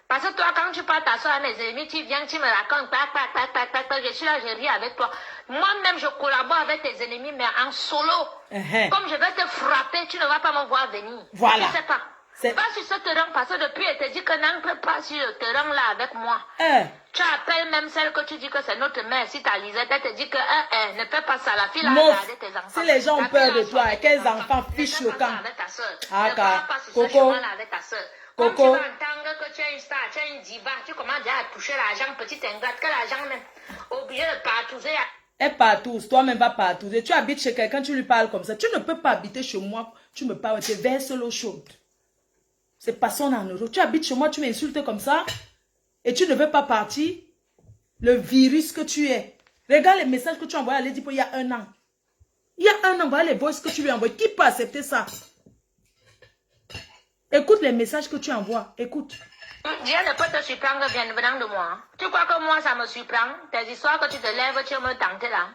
Parce que toi, quand tu parles t'asseoir avec mes ennemis, tu viens, tu me racontes, je suis là, je ris avec toi. Moi-même, je collabore avec tes ennemis, mais en solo. Comme je vais te frapper, tu ne vas pas me voir venir. Voilà. Tu sais pas. Va sur ce terrain, parce que depuis, elle te dit que n'entre pas sur le terrain là avec moi. Tu appelles même celle que tu dis que c'est notre mère. Si ta Lisette, elle te dit que ne fais pas ça. La fille là, regarder tes enfants. Si les gens ont peur de toi, quels enfants fichent le camp. Avec ta soeur. Ah, ne va pas sur ce Coco. chemin là avec ta soeur. Comme tu vas entendre que tu es une star, tu es une diva, tu commences déjà à toucher l'argent, petite ingrate, que l'argent même, obligé de partouzer. Elle partouze, toi-même va partouzer. Tu habites chez quelqu'un, tu lui parles comme ça. Tu ne peux pas habiter chez moi, tu me parles, tu verses l'eau chaude. C'est personne en euro. Tu habites chez moi, tu m'insultes comme ça, et tu ne veux pas partir. Le virus que tu es. Regarde les messages que tu as envoyés à Lady Ponce il y a 1 an. Il y a 1 an, voilà les voices que tu lui envoies. Qui peut accepter ça? Écoute les messages que tu envoies. Écoute. Dieu ne peut te surprendre venant de moi. Tu crois que moi, ça me surprend? Tes histoires que tu te lèves, tu me tentes là.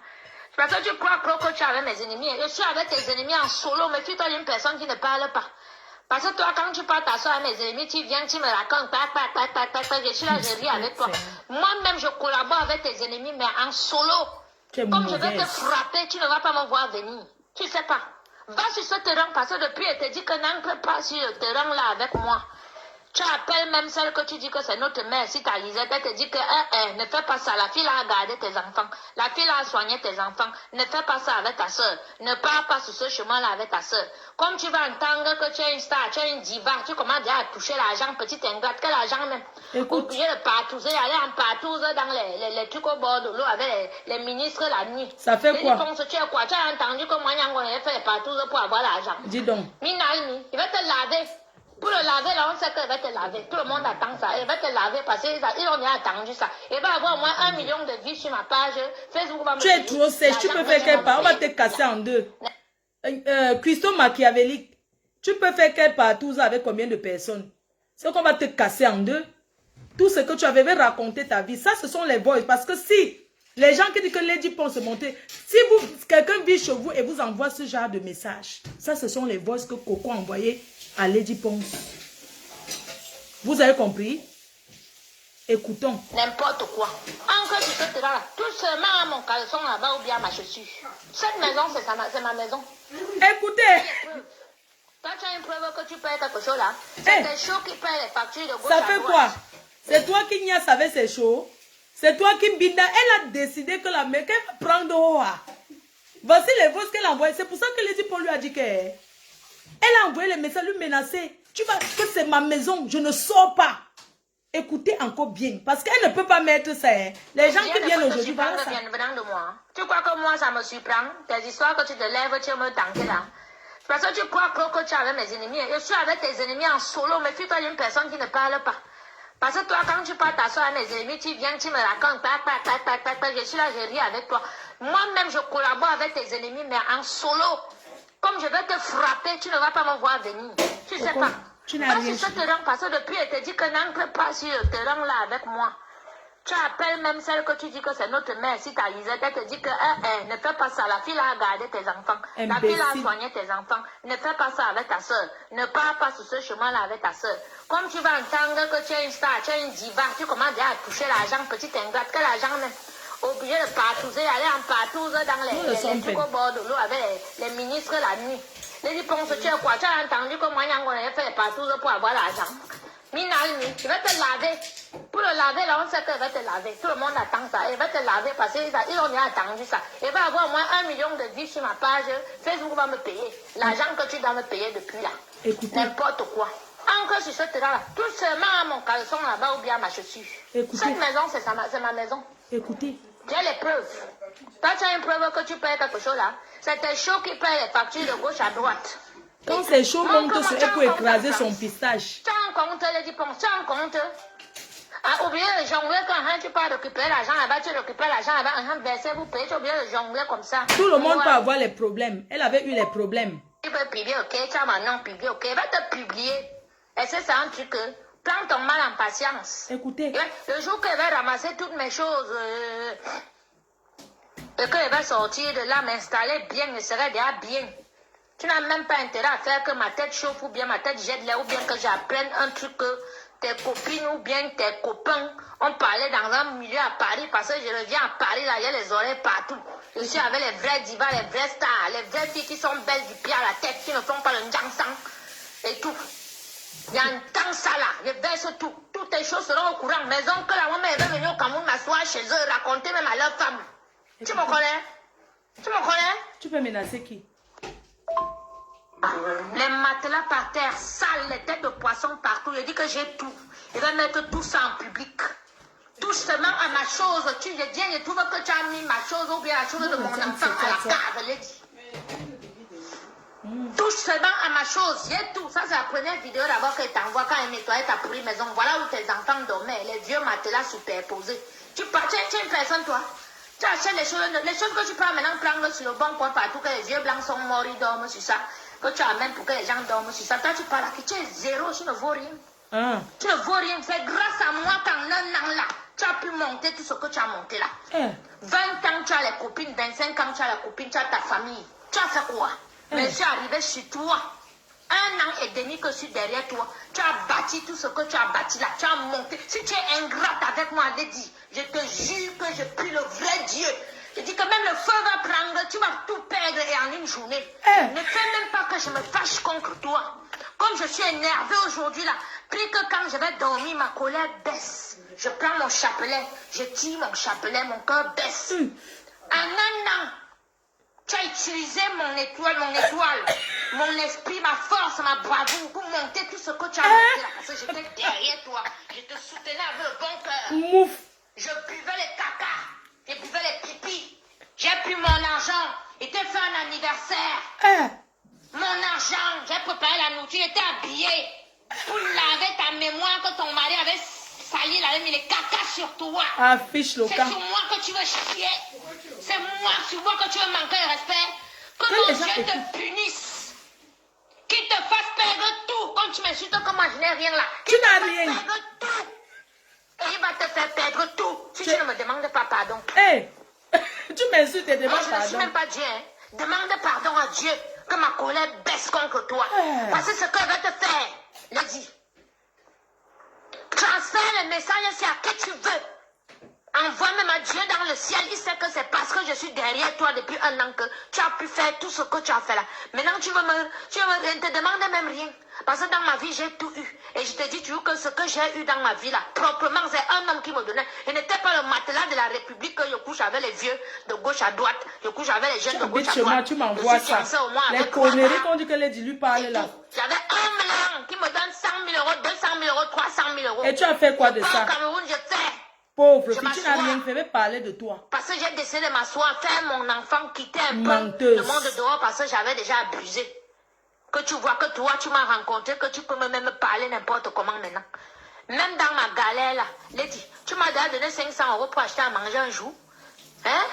Parce que tu crois que tu es avec mes ennemis. Je suis avec tes ennemis en solo, mais tu es une personne qui ne parle pas. Parce que toi, quand tu parles t'asseoir avec mes ennemis, tu viens, tu me racontes, je suis là, je ris avec toi. Moi-même, je collabore avec tes ennemis, mais en solo. Comme je vais te frapper, tu ne vas pas me voir venir. Tu sais pas. Va sur ce terrain, parce que depuis, elle te dit que n'entre pas sur le terrain là avec moi. Tu appelles même celle que tu dis que c'est notre mère. Si ta Lisette, elle te dit que ne fais pas ça. La fille a gardé tes enfants. La fille a soigné tes enfants. Ne fais pas ça avec ta soeur. Ne pars pas sur ce chemin-là avec ta soeur. Comme tu vas entendre que tu es une star, tu es une diva, tu commences déjà à toucher l'argent, petite ingrate. Quel argent même? Obligé de partouzer, aller en partouze dans les trucs au bord de l'eau avec les ministres la nuit. Ça fait quoi? Tu as quoi? Tu as entendu que moi, Nyango avait fait les partouses pour avoir l'argent. Dis donc. Minalmi, il va te laver. Pour le laver, là, on sait qu'il va te laver. Tout le monde attend ça. Il va te laver parce qu'ils ont attendu ça. Il va avoir au moins 1 million de vues sur ma page. Facebook va me Tu es trop sèche. Tu peux faire quelle part? On va te casser en deux. Cuistot machiavélique. Tu peux faire quelle partout avec combien de personnes? C'est qu'on va te casser en deux. Tout ce que tu avais raconté ta vie. Ça, ce sont les voices. Parce que si les gens qui disent que Lady Pon se monter, si quelqu'un vit chez vous et vous envoie ce genre de message, ça, ce sont les voices que Coco a envoyées à Lady Ponce. Vous avez compris? Écoutons. N'importe quoi. Encore tu peux te là, tout seulement à mon caleçon là-bas ou bien à ma chaussure. Cette maison, c'est ma maison. Écoutez. Toi, tu as une preuve que tu payes quelque chose là. C'est des shows qui payent les factures de gauche ça à fait droite. quoi? C'est toi qui n'y a savait ces shows. C'est toi qui binda. Elle a décidé que la mec va prendre Oha. Voici les voix qu'elle a envoyées. C'est pour ça que Lady Pon lui a dit que... Elle a envoyé les messages, lui menacer. Tu vois que c'est ma maison, je ne sors pas. Écoutez encore bien, parce qu'elle ne peut pas mettre ça. Les gens qui viennent aujourd'hui, voilà ça. Venant de moi. Tu crois que moi, ça me surprend? Tes histoires que tu te lèves, tu me tanques là. Parce que tu crois que tu es avec mes ennemis. Je suis avec tes ennemis en solo, mais fais-toi d'une personne qui ne parle pas. Parce que toi, quand tu parles t'asseoir à mes ennemis, tu viens, tu me racontes, je suis là, je ris avec toi. Moi-même, je collabore avec tes ennemis, mais en solo. Comme je vais te frapper, tu ne vas pas me voir venir. Tu sais pas. Tu n'as rien sur ce terrain, parce que depuis, elle te dit que n'entre pas sur le terrain là avec moi. Tu appelles même celle que tu dis que c'est notre mère. Si ta Lisette, elle te dit que ne fais pas ça. La fille a gardé tes enfants. La fille a soigné tes enfants. Ne fais pas ça avec ta soeur. Ne pars pas sur ce chemin-là avec ta soeur. Comme tu vas entendre que tu es une star, tu es une diva, tu commences déjà à toucher l'argent, petite ingrate. Quel argent même? Obligé de partouzer, aller en partouze dans les trucs au bord de l'eau avec les ministres la nuit. Les dit, pense, tu as quoi? Tu as entendu que moi, Nyango avait fait les partouze pour avoir l'argent. Minalmi, il va te laver. Pour le laver, là, on sait qu'il va te laver. Tout le monde attend ça. Il va te laver parce qu'ils ont attendu ça. Il va avoir au moins 1 million de vues sur ma page. Facebook va me payer. L'argent que tu dois me payer depuis là. Écoutez. N'importe quoi. Encore sur ce terrain-là. Tout seulement à mon caleçon là-bas ou bien à ma chaussure. Écoutez. Cette maison, c'est ma maison. Écoutez. Tu as les preuves. Toi, tu as une preuve que tu payes quelque chose là. C'est tes shows qui payent les factures de gauche à droite. Quand ces shows montent sur elle pour écraser son pistache. Tu as un compte, les dipons, tu as un compte. Ah, oubliez de jongler quand tu pars récupérer l'argent là-bas, tu récupères l'argent là-bas, verser, vous payez, tu oublies de jongler comme ça. Tout le monde peut avoir les problèmes. Elle avait eu les problèmes. Tu peux publier, ok, tu as maintenant publié, ok, il va te publier. Et c'est ça un truc. Prends ton mal en patience. Écoutez. Le jour qu'elle va ramasser toutes mes choses, et qu'elle va sortir de là, m'installer bien, elle serait déjà bien. Tu n'as même pas intérêt à faire que ma tête chauffe ou bien ma tête jette là, ou bien que j'apprenne un truc que tes copines ou bien tes copains ont parlé dans un milieu à Paris, parce que je reviens à Paris, là, il y a les oreilles partout. Je suis avec les vrais divas, les vrais stars, les vraies filles qui sont belles du pied à la tête, qui ne font pas le njangsang et tout. J'entends ça là, je verse tout. Toutes les choses seront au courant. Mes oncles, la maman, elle va venir au Cameroun m'asseoir chez eux, raconter même à leur femme. Tu me connais? Tu me connais? Tu peux menacer qui? Les matelas par terre, sales, les têtes de poisson partout. Je dis que j'ai tout. Je vais mettre tout ça en public. Touche seulement à ma chose. Tu viens, je trouve que tu as mis ma chose ou bien la chose de mon enfant à la cave, je l'ai dit. Touche seulement à ma chose, j'ai tout. Ça, c'est la première vidéo d'abord que t'envoie quand elle nettoyait ta pourrie maison. Voilà où tes enfants dormaient, les vieux matelas superposés. Tu es une personne, toi. Tu achètes les choses que tu peux maintenant prendre sur le bon coin partout, que les vieux blancs sont morts, ils dorment sur ça. Que tu amènes pour que les gens dorment sur ça. Toi, tu parles là, que tu es zéro, tu ne vaux rien. Tu ne vaux rien. C'est grâce à moi qu'en un an là, tu as pu monter tout ce que tu as monté là. 20 ans, tu as les copines, 25 ans, tu as la copine, tu as ta famille. Tu as fait quoi? Mais je suis arrivé sur toi. 1 an et demi que je suis derrière toi. Tu as bâti tout ce que tu as bâti là. Tu as monté. Si tu es ingrate avec moi, Lady, je te jure que je prie le vrai Dieu. Je dis que même le feu va prendre, tu vas tout perdre et en une journée. Ne fais même pas que je me fâche contre toi. Comme je suis énervée aujourd'hui là, plus que quand je vais dormir, ma colère baisse. Je prends mon chapelet, je tire mon chapelet, mon cœur baisse. En un an, tu as utilisé mon étoile, mon esprit, ma force, ma bravoure pour monter tout ce que tu as monté là. Parce que j'étais derrière toi. Je te soutenais avec le bon cœur. Mouf. Je buvais les caca, je buvais les pipis. J'ai pris mon argent, il t'a fait un anniversaire. Mon argent, j'ai préparé la nourriture, j'étais habillée pour laver ta mémoire que ton mari avait sali, il avait mis les caca sur toi. Affiche le C'est camp. sur moi que tu veux chier. C'est moi sur moi que tu veux manquer de respect. Que mon Dieu te punisse. Qu'il te fasse perdre tout. Comme tu m'insultes que moi je n'ai rien là. Tu n'as rien. Perdre tout. Et il va te faire perdre tout. Si tu ne me demandes pas pardon. Hé, tu m'insultes et demandes Je ne suis pardon. même pas Dieu. Hein. Demande pardon à Dieu. Que ma colère baisse contre toi. Parce que ce que va te faire, Lady. Transfère le message ici à qui tu veux. Envoie même à Dieu dans le ciel. Il sait que c'est parce que je suis derrière toi depuis un an que tu as pu faire tout ce que tu as fait là. Maintenant, tu veux ne te demandes même rien. Parce que dans ma vie, j'ai tout eu. Et je te dis toujours que ce que j'ai eu dans ma vie là, proprement, c'est un homme qui me donnait. Ce n'était pas le matelas de la République que je couche avec les vieux de gauche à droite. Je couche avec les jeunes de gauche à droite. Moi, tu m'envoies ça. Les conneries qu'on dit que les lui parle là. J'avais 1 million qui me donne 100 000 euros, 200 000 euros, 300 000 euros. Et tu as fait quoi de ça? Au Cameroun, je fais. Pauvre fille, tu n'as rien fait, mais parler de toi. Parce que j'ai décidé de m'asseoir, faire mon enfant quitter un Menteuse. peu le monde dehors parce que j'avais déjà abusé. Que tu vois que toi, tu m'as rencontré, que tu peux même parler n'importe comment maintenant. Même dans ma galère là, Lady, tu m'as déjà donné 500 euros pour acheter à manger un jour. Hein?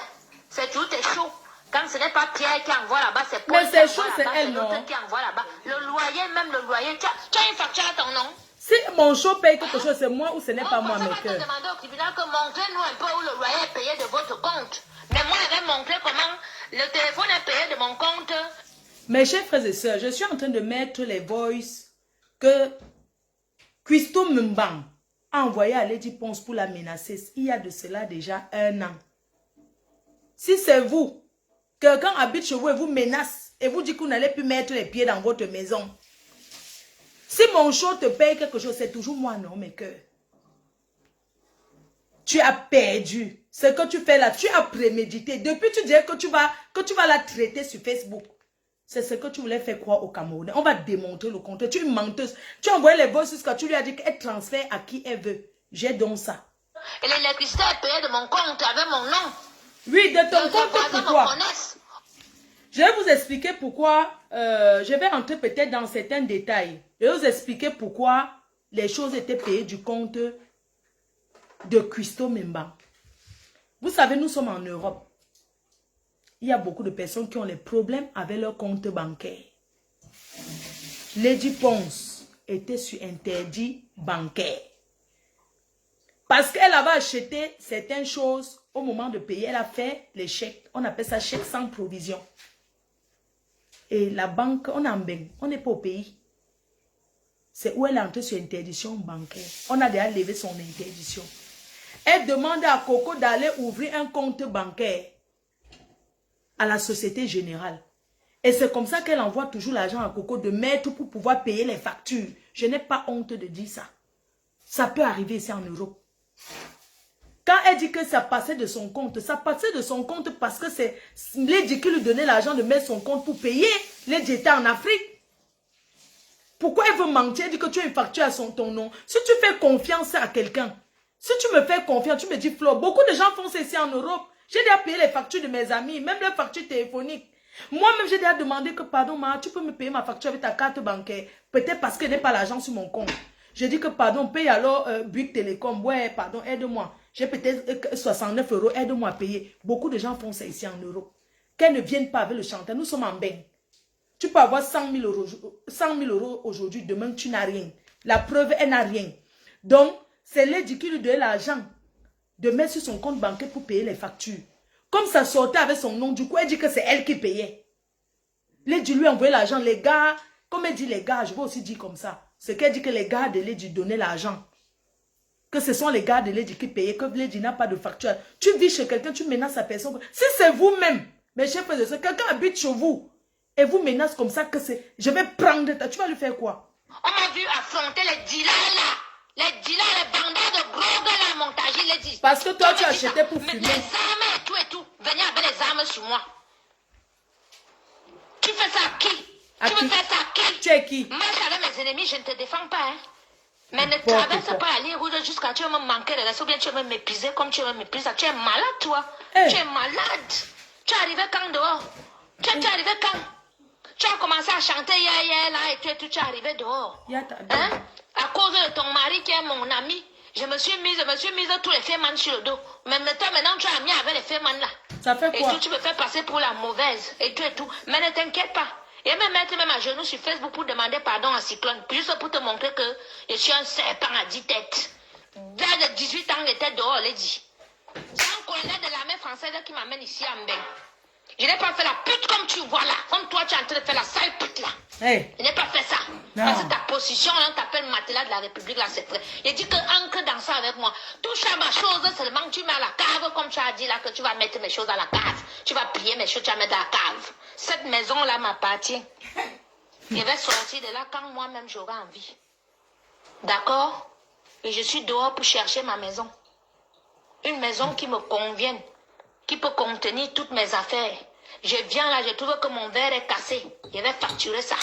C'est tout, t'es chaud. Quand ce n'est pas Pierre qui envoie là-bas, c'est Paul. Mais c'est chaud, c'est elle, non? Qui envoie là-bas. Le loyer, même le loyer, tu as une facture à ton nom. Si mon show paye quelque chose, c'est moi ou ce n'est pas moi, mes cœurs. On va te demander au tribunal que montrez-nous un peu où le loyer est payé de votre compte. Mais moi, je vais montrer comment le téléphone est payé de mon compte. Mes chers frères et sœurs, je suis en train de mettre les voices que Christo Mbang a envoyé à Lady Ponce pour la menacer. Il y a de cela déjà 1 an. Si c'est vous, quelqu'un habite chez vous et vous menace et vous dit que vous n'allez plus mettre les pieds dans votre maison. Si mon show te paye quelque chose, c'est toujours moi, non, mes cœurs. Tu as perdu. Ce que tu fais là, tu as prémédité. Depuis, tu disais que tu vas la traiter sur Facebook. C'est ce que tu voulais faire croire au Camerounais. On va démontrer le contraire. Tu es une menteuse. Tu as envoyé les voices jusqu'à tu lui as dit qu'elle transfère à qui elle veut. J'ai donc ça. Et l'électricité est payée de mon compte avec mon nom. Oui, de ton compte, pourquoi? Je vais vous expliquer pourquoi. Je vais entrer peut-être dans certains détails. Je vais vous expliquer pourquoi les choses étaient payées du compte de Christo Mbang. Vous savez, nous sommes en Europe. Il y a beaucoup de personnes qui ont des problèmes avec leur compte bancaire. Lady Ponce était sur interdit bancaire. Parce qu'elle avait acheté certaines choses au moment de payer. Elle a fait les chèques. On appelle ça chèque sans provision. Et la banque, on n'est pas au pays. C'est où elle est entrée sur interdiction bancaire. On a déjà levé son interdiction. Elle demande à Coco d'aller ouvrir un compte bancaire à la Société Générale. Et c'est comme ça qu'elle envoie toujours l'argent à Coco de mettre pour pouvoir payer les factures. Je n'ai pas honte de dire ça. Ça peut arriver ici en Europe. Quand elle dit que ça passait de son compte, ça passait de son compte parce que c'est Lady qui lui donnait l'argent de mettre son compte pour payer. Lady était en Afrique. Pourquoi elle veut mentir? Elle dit que tu as une facture à ton nom. Si tu fais confiance à quelqu'un, si tu me fais confiance, tu me dis Flo, beaucoup de gens font ça ici en Europe. J'ai déjà payé les factures de mes amis, même les factures téléphoniques. Moi-même, j'ai déjà demandé que, pardon, tu peux me payer ma facture avec ta carte bancaire. Peut-être parce qu'elle n'est pas l'argent sur mon compte. Je dis que, pardon, paye alors Bouygues Télécom. Ouais, pardon, aide-moi. J'ai peut-être 69 €, aide-moi à payer. Beaucoup de gens font ça ici en Europe. Qu'elles ne viennent pas avec le chantage. Nous sommes en bain. Tu peux avoir 100 000 € aujourd'hui, demain tu n'as rien. La preuve, elle n'a rien. Donc, c'est Lady qui lui donnait l'argent de mettre sur son compte bancaire pour payer les factures. Comme ça sortait avec son nom, du coup, elle dit que c'est elle qui payait. Lady lui a envoyé l'argent. Les gars, comme elle dit les gars, je vais aussi dire comme ça. C'est qu'elle dit que les gars de Lady donnaient l'argent. Que ce sont les gars de Lady qui payaient, que Lady n'a pas de facture. Tu vis chez quelqu'un, tu menaces la personne. Si c'est vous-même, mes chers frères et sœurs, quelqu'un habite chez vous et vous menace comme ça que c'est... Je vais prendre ta... Tu vas lui faire quoi? On m'a vu affronter les dealers là. Les dealers, les bandits de gros gars là, montage, il les dit. Parce que toi, tu as acheté pour fumer. Les armes et tout. Venez avec les armes sur moi. Tu fais ça à qui? Tu veux faire ça à qui? Tu es qui? Moi, avec mes ennemis, je ne te défends pas. Hein. Mais ne traverse pas la ligne rouge jusqu'à tu vas me manquer de respect ou bien tu vas me mépriser comme tu vas me mépriser. Tu es malade, toi. Hey. Tu es malade. Tu es arrivé quand dehors? Tu es arrivé quand? Tu as commencé à chanter hier là et tu es arrivé dehors. Hein? À cause de ton mari qui est mon ami, je me suis mise tous les fémans sur le dos. Mais maintenant tu as mis avec les fémans là. Ça fait quoi? Et tu me fais passer pour la mauvaise et tout. Mais ne t'inquiète pas. Et me mettre même à genoux sur Facebook pour demander pardon à Cyclone. Juste pour te montrer que je suis un serpent à 10 têtes. Dès de 18 ans, il était dehors, il dit. C'est un colonel de l'armée française qui m'amène ici à Mbeng. Je n'ai pas fait la pute comme tu vois là. Comme toi, tu es en train de faire la sale pute là. Hey. Je n'ai pas fait ça. Non. Parce que ta position, là, on t'appelle matelas de la République, là, c'est vrai. Il dit que ancre dans ça avec moi. Touche à ma chose seulement, tu mets à la cave, comme tu as dit là, que tu vas mettre mes choses à la cave. Tu vas plier mes choses, tu vas mettre à la cave. Cette maison-là m'appartient. Je vais sortir de là quand moi-même j'aurai envie. D'accord? Et je suis dehors pour chercher ma maison. Une maison qui me convienne, qui peut contenir toutes mes affaires. Je viens là, je trouve que mon verre est cassé. Je vais facturer ça.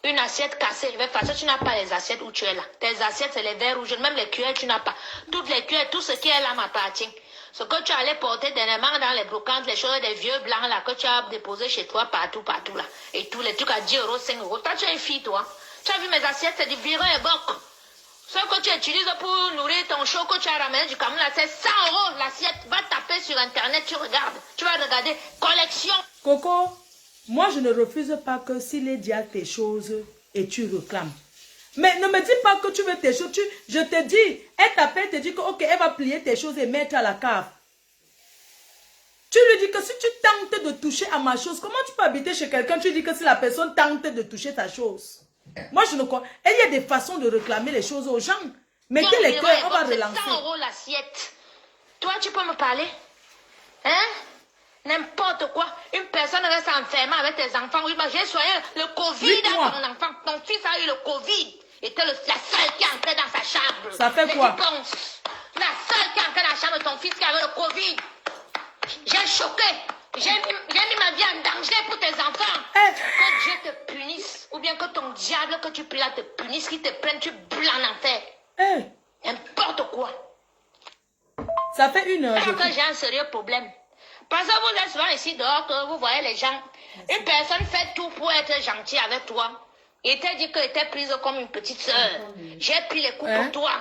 Une assiette cassée, je vais faire ça. Tu n'as pas les assiettes où tu es là. Tes assiettes, c'est les verres rouges. Même les cuillères, tu n'as pas. Toutes les cuillères, tout ce qui est là m'appartient. Ce que tu allais porter dernièrement dans les brocantes, les choses des vieux blancs là, que tu as déposé chez toi partout là. Et tous les trucs à 10 euros, 5 euros. Toi, tu es une fille, toi. Tu as vu mes assiettes, c'est du biron et boc. Ce que tu utilises pour nourrir ton chaud que tu as ramené du camion là, c'est 100 euros l'assiette. Va taper sur internet, tu regardes. Tu vas regarder collection. Coco, moi je ne refuse pas que s'il est dit à tes choses et tu réclames. Mais ne me dis pas que tu veux tes choses. Je te dis, elle t'appelle, te dit que ok, elle va plier tes choses et mettre à la cave. Tu lui dis que si tu tentes de toucher à ma chose, comment tu peux habiter chez quelqu'un? Tu dis que si la personne tente de toucher ta chose. Moi, je ne crois. Et il y a des façons de réclamer les choses aux gens. Mettez les cœurs, on va relancer. 100 euros l'assiette. Toi, tu peux me parler? Hein? N'importe quoi. Une personne reste enfermée avec tes enfants. Oui, bah, j'ai soigné le Covid à ton enfant. Ton fils a eu le Covid. Il était la seule qui est entrée dans sa chambre. Ça fait quoi? La seule qui est entrée dans la chambre de ton fils qui avait le Covid. J'ai choqué. J'ai mis ma vie en danger pour tes enfants. Que Dieu te punisse. Ou bien que ton diable que tu pries là te punisse, qu'il te prenne, tu brûles en enfer. N'importe quoi. Ça fait 1 heure. Parce que j'ai un sérieux problème. Parce que vous êtes souvent ici dehors, que vous voyez les gens. Une personne fait tout pour être gentille avec toi. Il t'a dit qu'elle était prise comme une petite soeur. J'ai pris les coups pour toi.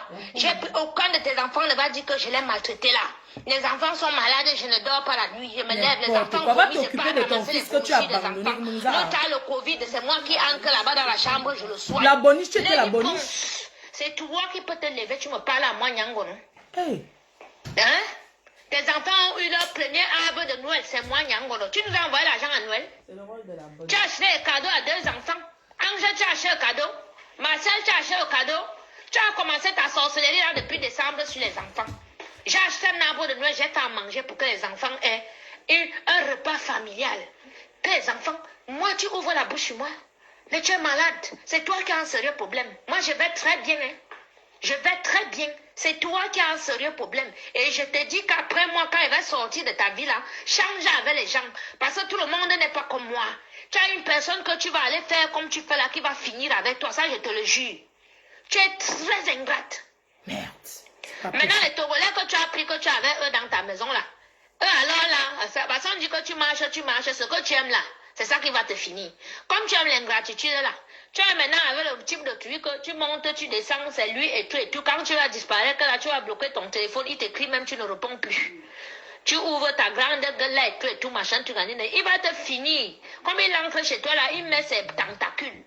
Aucun de tes enfants ne va dire que je l'ai maltraité là. Les enfants sont malades, je ne dors pas la nuit. Je me lève, les enfants va t'occuper de ton fils que tu as abandonné. L'autre a le Covid, c'est moi qui entre là-bas dans la chambre, je le soigne. La boniche, tu étais la boniche. C'est toi qui peux te lever, tu me parles à moi, Nyango, non? Hey. Hein? Tes enfants ont eu leur premier arbre de Noël, c'est moi, Nyangolo. Tu nous as envoyé l'argent à Noël. C'est le rôle de la bonne. Tu as acheté un cadeau à 2 enfants. Angèle, tu as acheté un cadeau. Marcel, tu as acheté un cadeau. Tu as commencé ta sorcellerie là depuis décembre sur les enfants. J'ai acheté un arbre de Noël, j'ai fait à manger pour que les enfants aient un repas familial. Que les enfants, moi, tu ouvres la bouche sur moi. Mais tu es malade. C'est toi qui as un sérieux problème. Moi, je vais très bien. Hein. Je vais très bien. C'est toi qui as un sérieux problème. Et je te dis qu'après moi, quand il va sortir de ta vie là, change avec les gens. Parce que tout le monde n'est pas comme moi. Tu as une personne que tu vas aller faire comme tu fais là, qui va finir avec toi. Ça, je te le jure. Tu es très ingrate. Merde. Maintenant, les Togolais que tu as pris, que tu avais eux dans ta maison là. Eux alors là, parce qu'on dit que tu marches, ce que tu aimes là. C'est ça qui va te finir. Comme tu aimes l'ingratitude là. Tu as maintenant avec le type de truc que tu montes, tu descends, c'est lui et tout. Quand tu vas disparaître, là, tu vas bloquer ton téléphone, il t'écrit même, tu ne réponds plus. Tu ouvres ta grande gueule là et tout, machin, tu gagnes. Il va te finir. Comme il entre chez toi là, il met ses tentacules.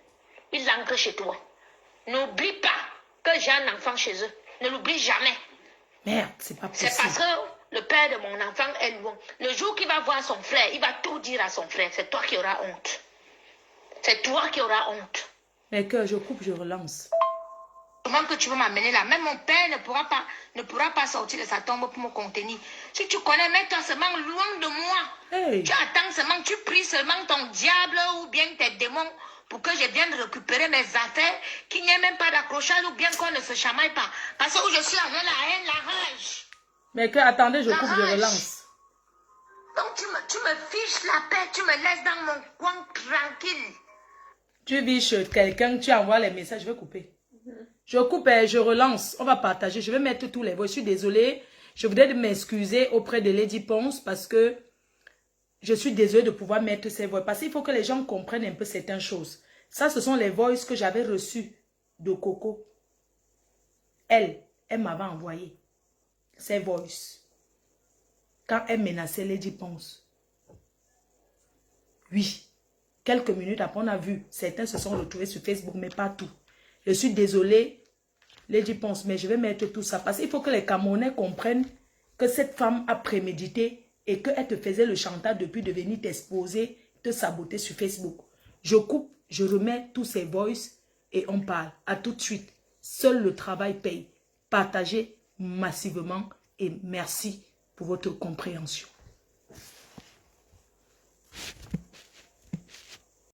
Il entre chez toi. N'oublie pas que j'ai un enfant chez eux. Ne l'oublie jamais. Merde, c'est pas possible. C'est parce que le père de mon enfant est loin. Le jour qu'il va voir son frère, il va tout dire à son frère. C'est toi qui auras honte. C'est toi qui auras honte. Mais que je coupe, je relance. que tu veux m'amener là, même mon père ne pourra pas sortir de sa tombe pour me contenir. Si tu connais, mets-toi seulement loin de moi. Hey. Tu attends seulement, tu pries seulement ton diable ou bien tes démons pour que je vienne récupérer mes affaires, qu'il n'y ait même pas d'accrochage ou bien qu'on ne se chamaille pas. Parce que je suis avec la haine, la rage. Mais que, attendez, je coupe, je relance. Donc tu me fiches la paix, tu me laisses dans mon coin tranquille. Tu vis chez quelqu'un, tu envoies les messages, je vais couper. Je coupe et je relance. On va partager. Je vais mettre tous les voix. Je suis désolée. Je voudrais m'excuser auprès de Lady Ponce parce que je suis désolée de pouvoir mettre ces voix. Parce qu'il faut que les gens comprennent un peu certaines choses. Ça, ce sont les voices que j'avais reçues de Coco. Elle m'avait envoyé ces voices. Quand elle menaçait Lady Ponce. Oui. Quelques minutes après, on a vu. Certains se sont retrouvés sur Facebook, mais pas tout. Je suis désolée, Lady Ponce, mais je vais mettre tout ça. Parce qu'il faut que les Camerounais comprennent que cette femme a prémédité et qu'elle te faisait le chantage depuis de venir t'exposer, te saboter sur Facebook. Je coupe, je remets tous ces voices et on parle. À tout de suite. Seul le travail paye. Partagez massivement et merci pour votre compréhension.